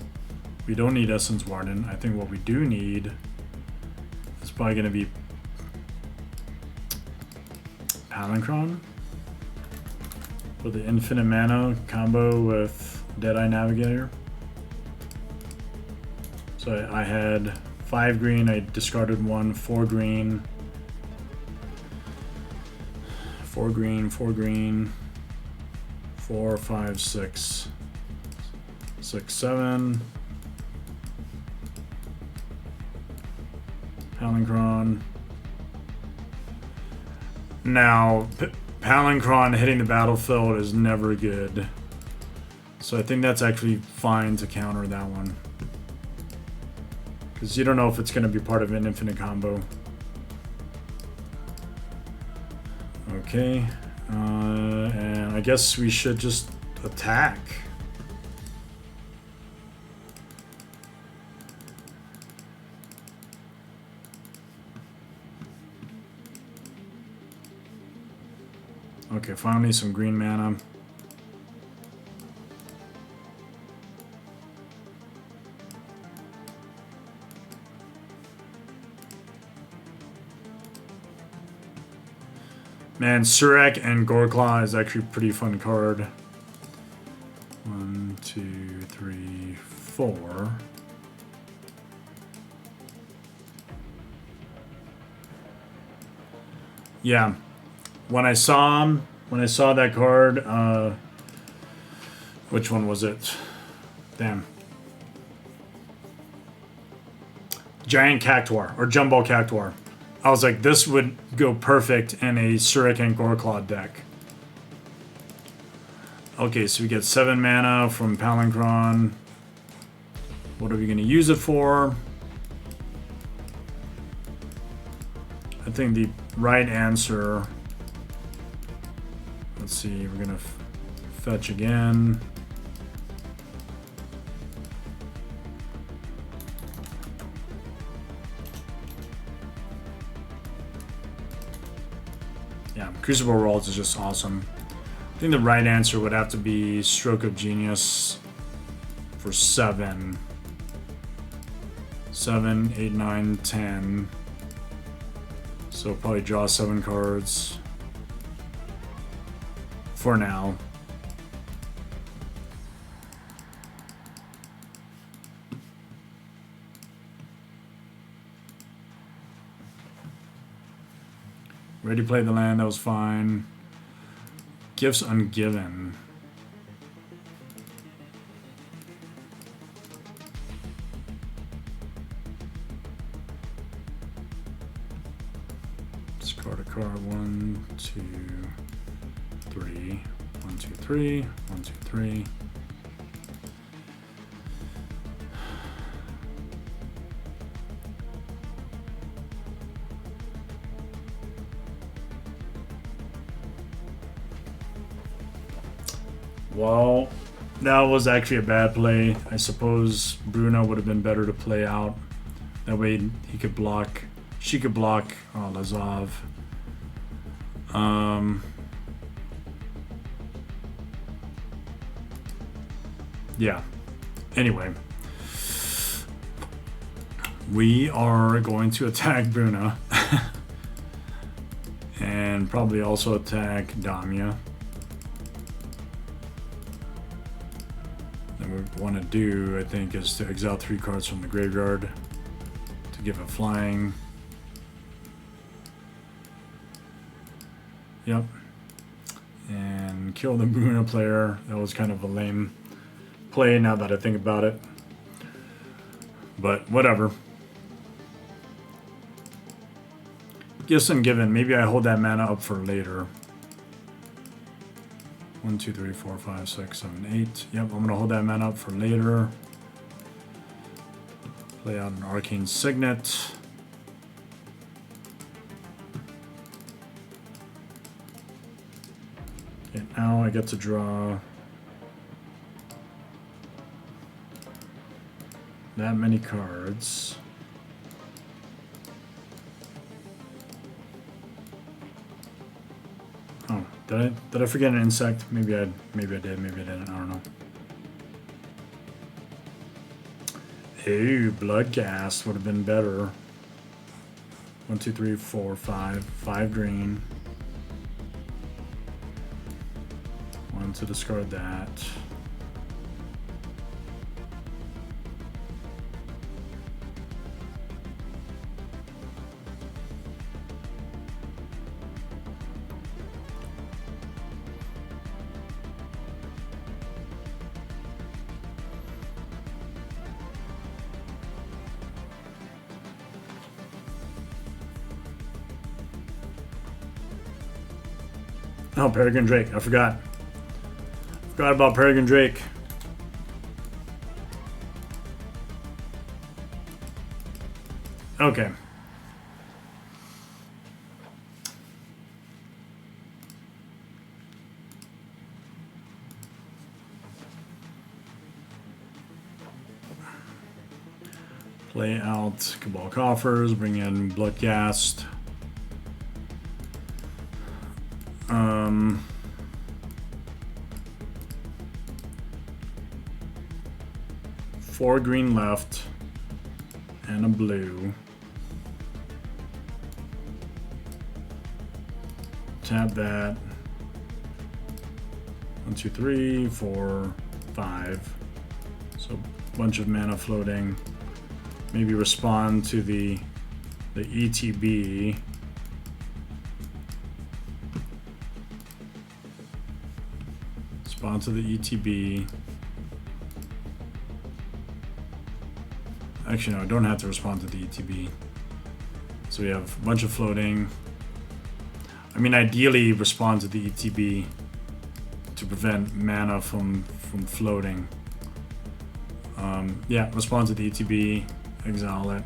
We don't need Essence Warden. I think what we do need is probably going to be Palinchron for the infinite mana combo with Deadeye Navigator. So I had 5 green, I discarded 1, 4 green, 4 green, 4 green, 4, 5, 6, 6, 7. Palinchron. Now, Palinchron hitting the battlefield is never good. So I think that's actually fine to counter that one. Because you don't know if it's going to be part of an infinite combo. Okay. And I guess we should just attack. Okay, finally some green mana. Man, Surek and Goreclaw is actually a pretty fun card. 1, 2, 3, 4. Yeah. When I saw that card, which one was it? Damn. Giant Cactuar, or Jumbo Cactuar. I was like, this would go perfect in a Surek and Goreclaw deck. Okay, so we get 7 mana from Palinchron. What are we going to use it for? I think the right answer... Let's see, we're going to fetch again. Yeah, Crucible Rolls is just awesome. I think the right answer would have to be Stroke of Genius for 7. 7, 8, 9, 10. So probably draw 7 cards. For now. Ready to play the land, that was fine. Gifts ungiven. Discard a card. 1, 2, 3. 1, 2, 3. 1, 2, 3. Well, that was actually a bad play. I suppose Bruna would have been better to play out. That way he could block. She could block Lazav. Yeah. Anyway. We are going to attack Bruna. And probably also attack Damia. And what we want to do, I think, is to exile 3 cards from the graveyard to give it flying. Yep. And kill the Bruna player. That was kind of a lame play now that I think about it. But whatever. Gifts ungiven. Maybe I hold that mana up for later. 1, 2, 3, 4, 5, 6, 7, 8. Yep, I'm going to hold that mana up for later. Play out an Arcane Signet. Okay, now I get to draw that many cards. Oh, did I forget an insect? Maybe I did, maybe I didn't. I don't know. Ooh, blood gas would have been better. 1, 2, 3, 4, 5. 5 green. 1 to discard that. Oh, Peregrine Drake. I forgot. Forgot about Peregrine Drake. Okay. Play out Cabal Coffers, bring in Bloodghast. 4 green left and a blue. Tap that. 1, 2, 3, 4, 5. So a bunch of mana floating. Maybe respond to the ETB. Respond to the ETB. Actually, no, I don't have to respond to the ETB. So we have a bunch of floating. I mean, ideally respond to the ETB to prevent mana from floating. Yeah, respond to the ETB, exile it.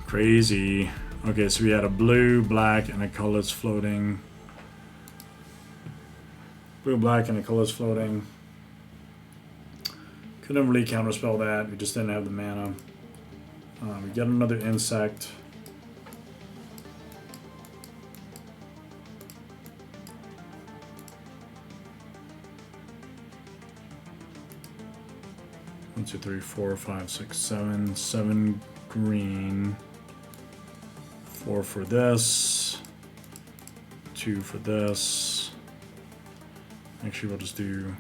Crazy. Okay, so we had a blue, black, and a colorless floating. Blue, black, and a colorless floating. Couldn't really counterspell that. We just didn't have the mana. We get another insect. One, 2, 3, 4, 5, 6, 7. 7 green. 4 for this. 2 for this. Actually, we'll just do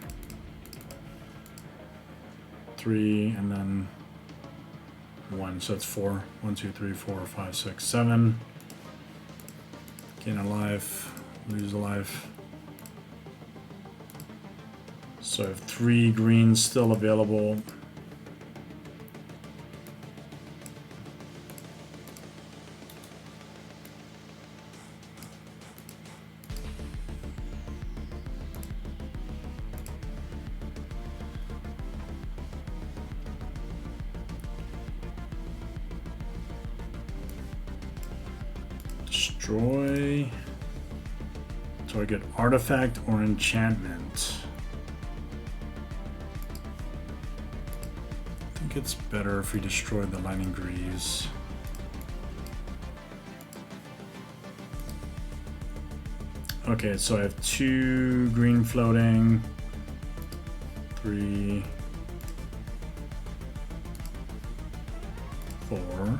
3 and then 1. So it's 4. 1, 2, 3, 4, 5, 6, 7. Gain a life. Lose a life. So I have 3 greens still available. Destroy. So I get artifact or enchantment. I think it's better if we destroy the Lightning Greaves. Okay, so I have 2 green floating, 3, 4.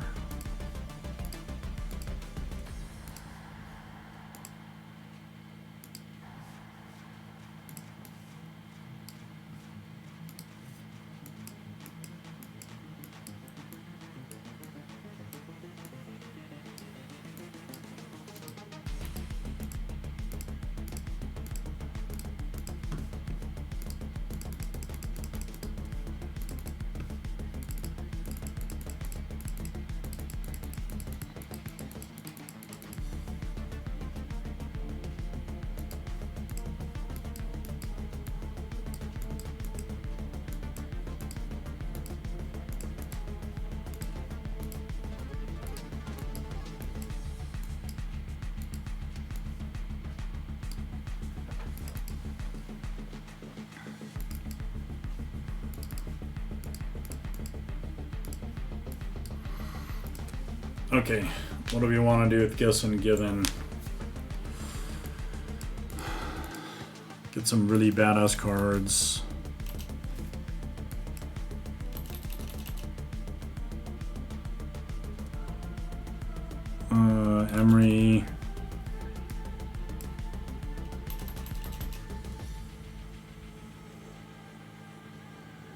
Okay, what do we want to do with Gissen Given? Get some really badass cards. Emery.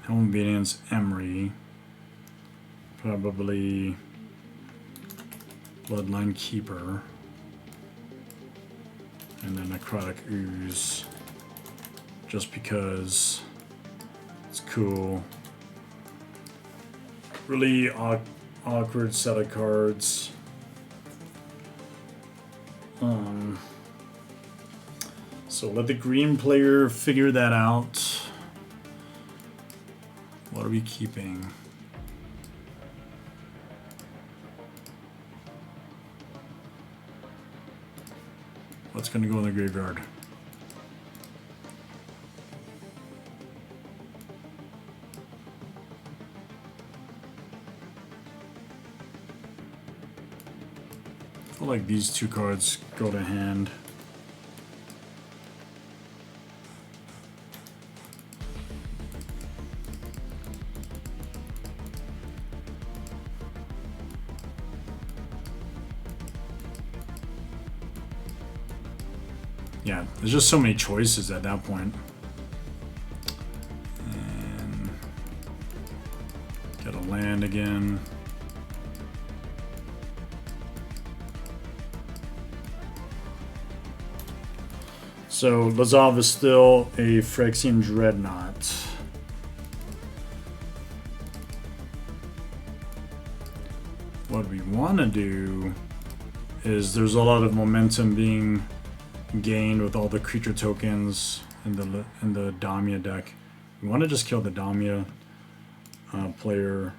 Helm Obedience, Emery. Probably Bloodline Keeper. And then Necrotic Ooze. Just because it's cool. Really awkward set of cards. So let the green player figure that out. What are we keeping? What's going to go in the graveyard? I feel like these two cards go to hand. Yeah, there's just so many choices at that point. And get a land again. So Lazav is still a Phyrexian Dreadnought. What we want to do is there's a lot of momentum being gained with all the creature tokens in the Damia deck. We want to just kill the Damia player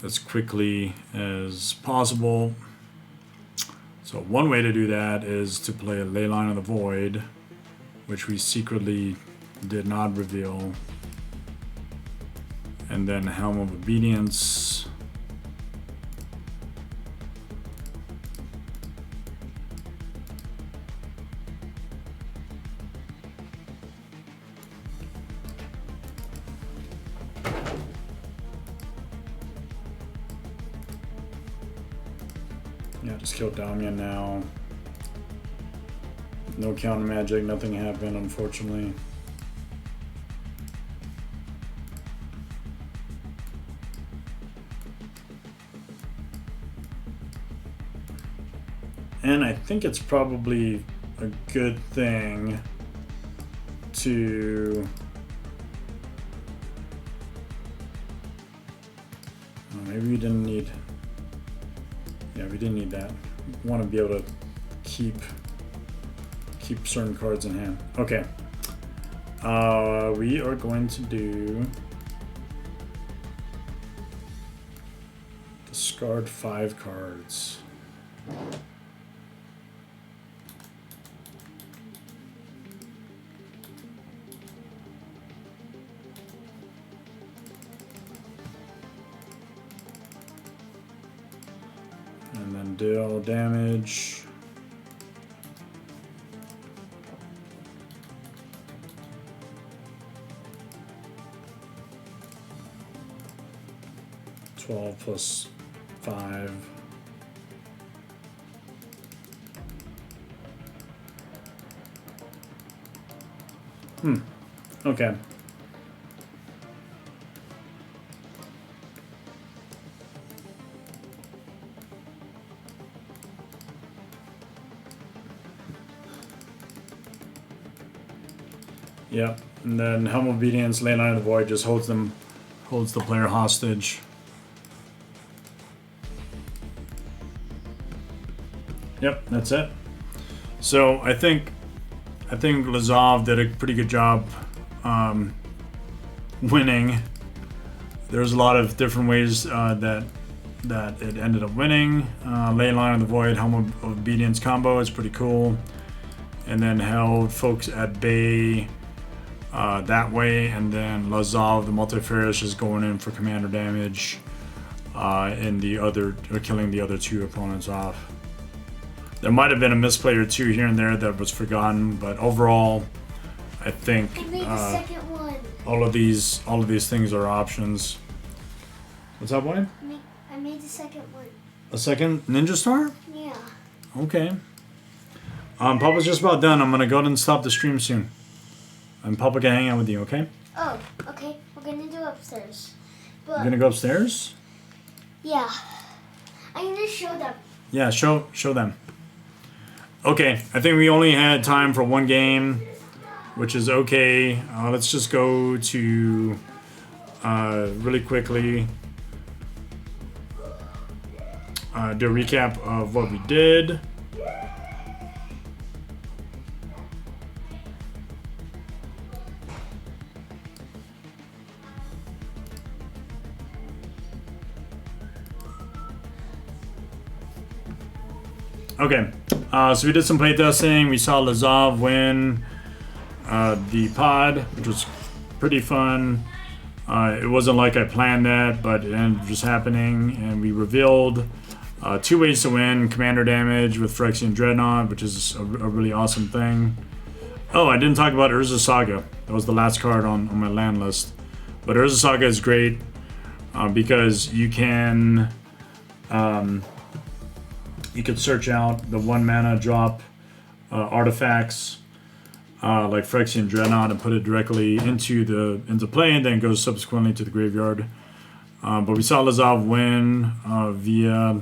as quickly as possible. So one way to do that is to play a Leyline of the Void, which we secretly did not reveal, and then Helm of Obedience. Yeah, just kill Damia now. No counter magic, nothing happened, unfortunately. And I think it's probably a good thing to... Oh, maybe we didn't need... Yeah, we didn't need that. We want to be able to keep certain cards in hand. Okay. We are going to do... discard 5 cards. And then deal damage. $12 plus 5. Okay. Yep, and then Helm of Obedience, Leyline of the Void just holds the player hostage. Yep, that's it. So I think Lazav did a pretty good job winning. There's a lot of different ways that it ended up winning. Leyline of the Void, Helm of Obedience combo is pretty cool, and then held folks at bay that way, and then Lazav, the Multifarious, is going in for commander damage. in the other, or killing the other 2 opponents off. There might have been a misplay or 2 here and there that was forgotten, but overall, I think I made the second one. all of these things are options. What's up, boy? I made the second one. A second Ninja Star? Yeah. Okay. Papa's just about done. I'm gonna go ahead and stop the stream soon. And Papa can hang out with you, okay? Oh, okay. We're gonna do upstairs. But You're gonna go upstairs? yeah. I'm gonna show them. Yeah, show them. Okay, I think we only had time for 1 game, which is okay. Let's just go to really quickly do a recap of what we did. Okay, so we did some playtesting. We saw Lazav win the pod, which was pretty fun. It wasn't like I planned that, but it ended up just happening. And we revealed 2 ways to win commander damage with Phyrexian Dreadnought, which is a really awesome thing. Oh, I didn't talk about Urza Saga. That was the last card on my land list. But Urza Saga is great because you can... you could search out the 1 mana drop artifacts like Phyrexian Dreadnought and put it directly into play, and then it goes subsequently to the graveyard. But we saw Lazav win via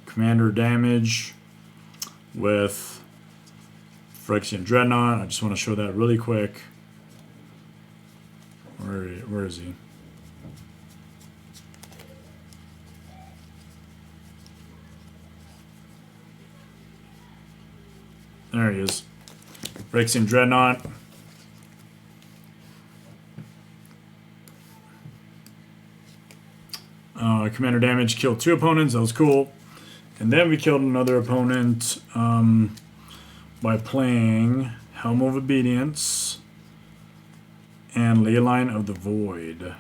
commander damage with Phyrexian Dreadnought. I just want to show that really quick. Where is he? There he is. Phyrexian Dreadnought. Commander damage, killed 2 opponents. That was cool. And then we killed another opponent by playing Helm of Obedience and Leyline of the Void.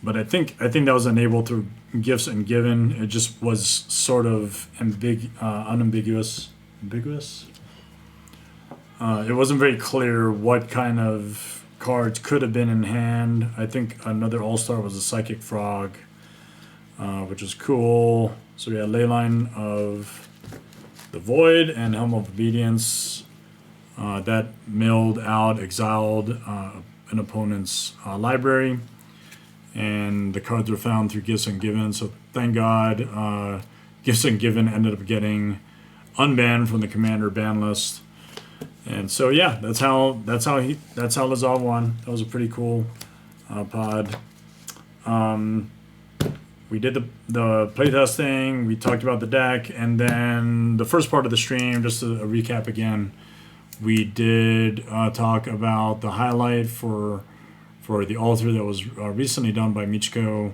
But I think that was enabled through Gifts and Given. It just was sort of unambiguous. Ambiguous? It wasn't very clear what kind of cards could have been in hand. I think another all-star was a Psychic Frog, which was cool. So we had Leyline of the Void and Helm of Obedience. That milled out, exiled an opponent's library. And the cards were found through Gifts and Given. So thank God, Gifts and Given ended up getting unbanned from the Commander ban list. And so yeah, that's how Lazav won. That was a pretty cool pod. We did the playtesting. We talked about the deck, and then the first part of the stream, just a recap again. We did talk about the highlight for the altar that was recently done by Michiko,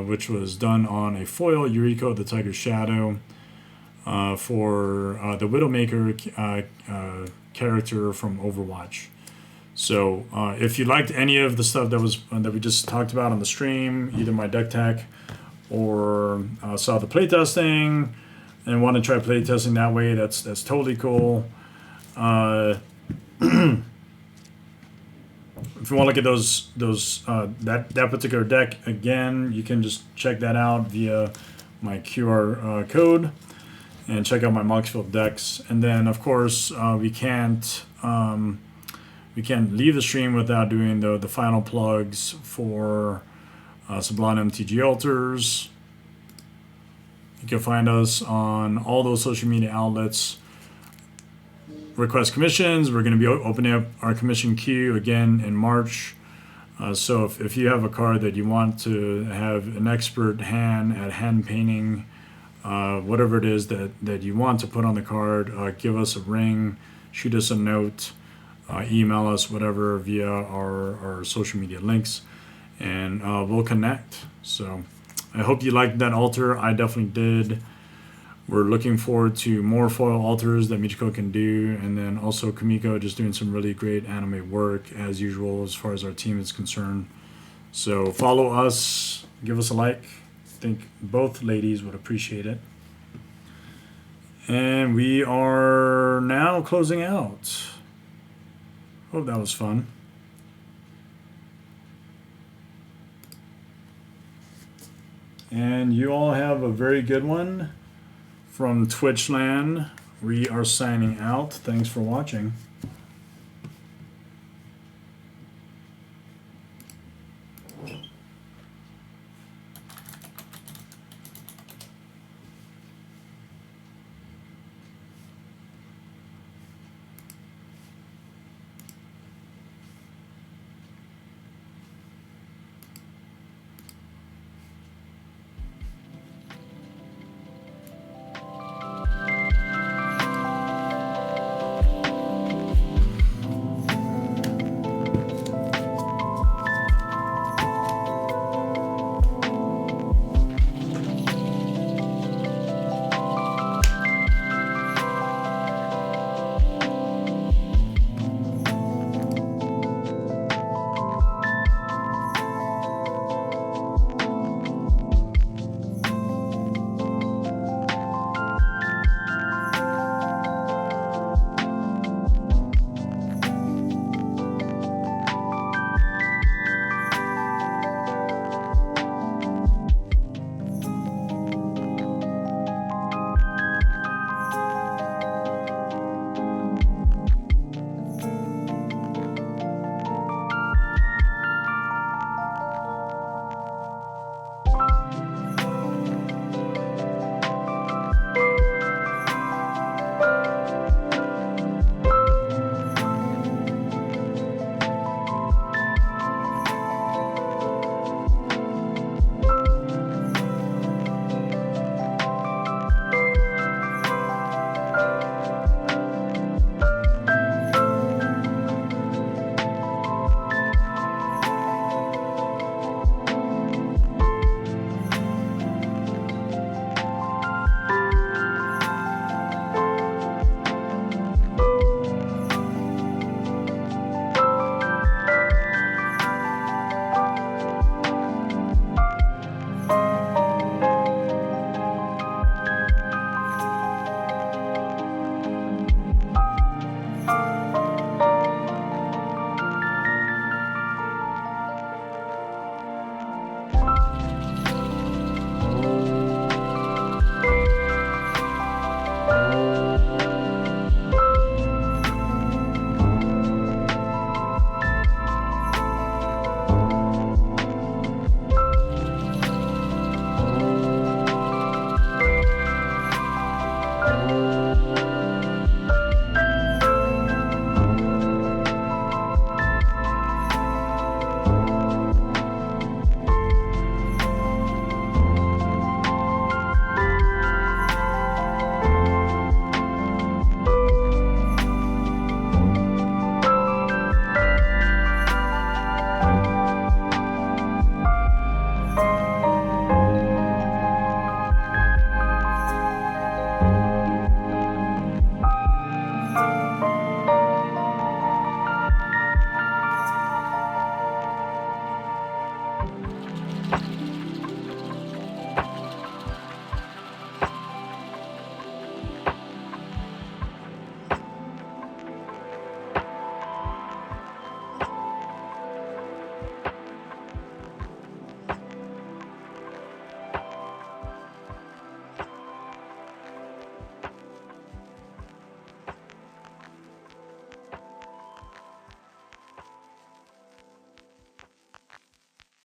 which was done on a foil Yuriko, the Tiger Shadow, for the Widowmaker character from Overwatch. So if you liked any of the stuff that we just talked about on the stream, either my deck tech or saw the playtesting and want to try playtesting that way, that's totally cool. If you want to look at that particular deck again, you can just check that out via my QR code and check out my Moxfield decks. And then of course we can't leave the stream without doing the final plugs for Sublime MTG Altars. You can find us on all those social media outlets. Request commissions. We're going to be opening up our commission queue again in March. So if you have a card that you want to have an expert hand at hand painting, whatever it is that you want to put on the card, give us a ring, shoot us a note, email us, whatever, via our social media links, and we'll connect. So I hope you liked that altar. I definitely did. We're looking forward to more foil altars that Michiko can do, and then also Kamiko just doing some really great anime work as usual as far as our team is concerned. So follow us give us a like. I think both ladies would appreciate it. And we are now closing out. Hope that was fun. And you all have a very good one. From Twitchland, we are signing out. Thanks for watching.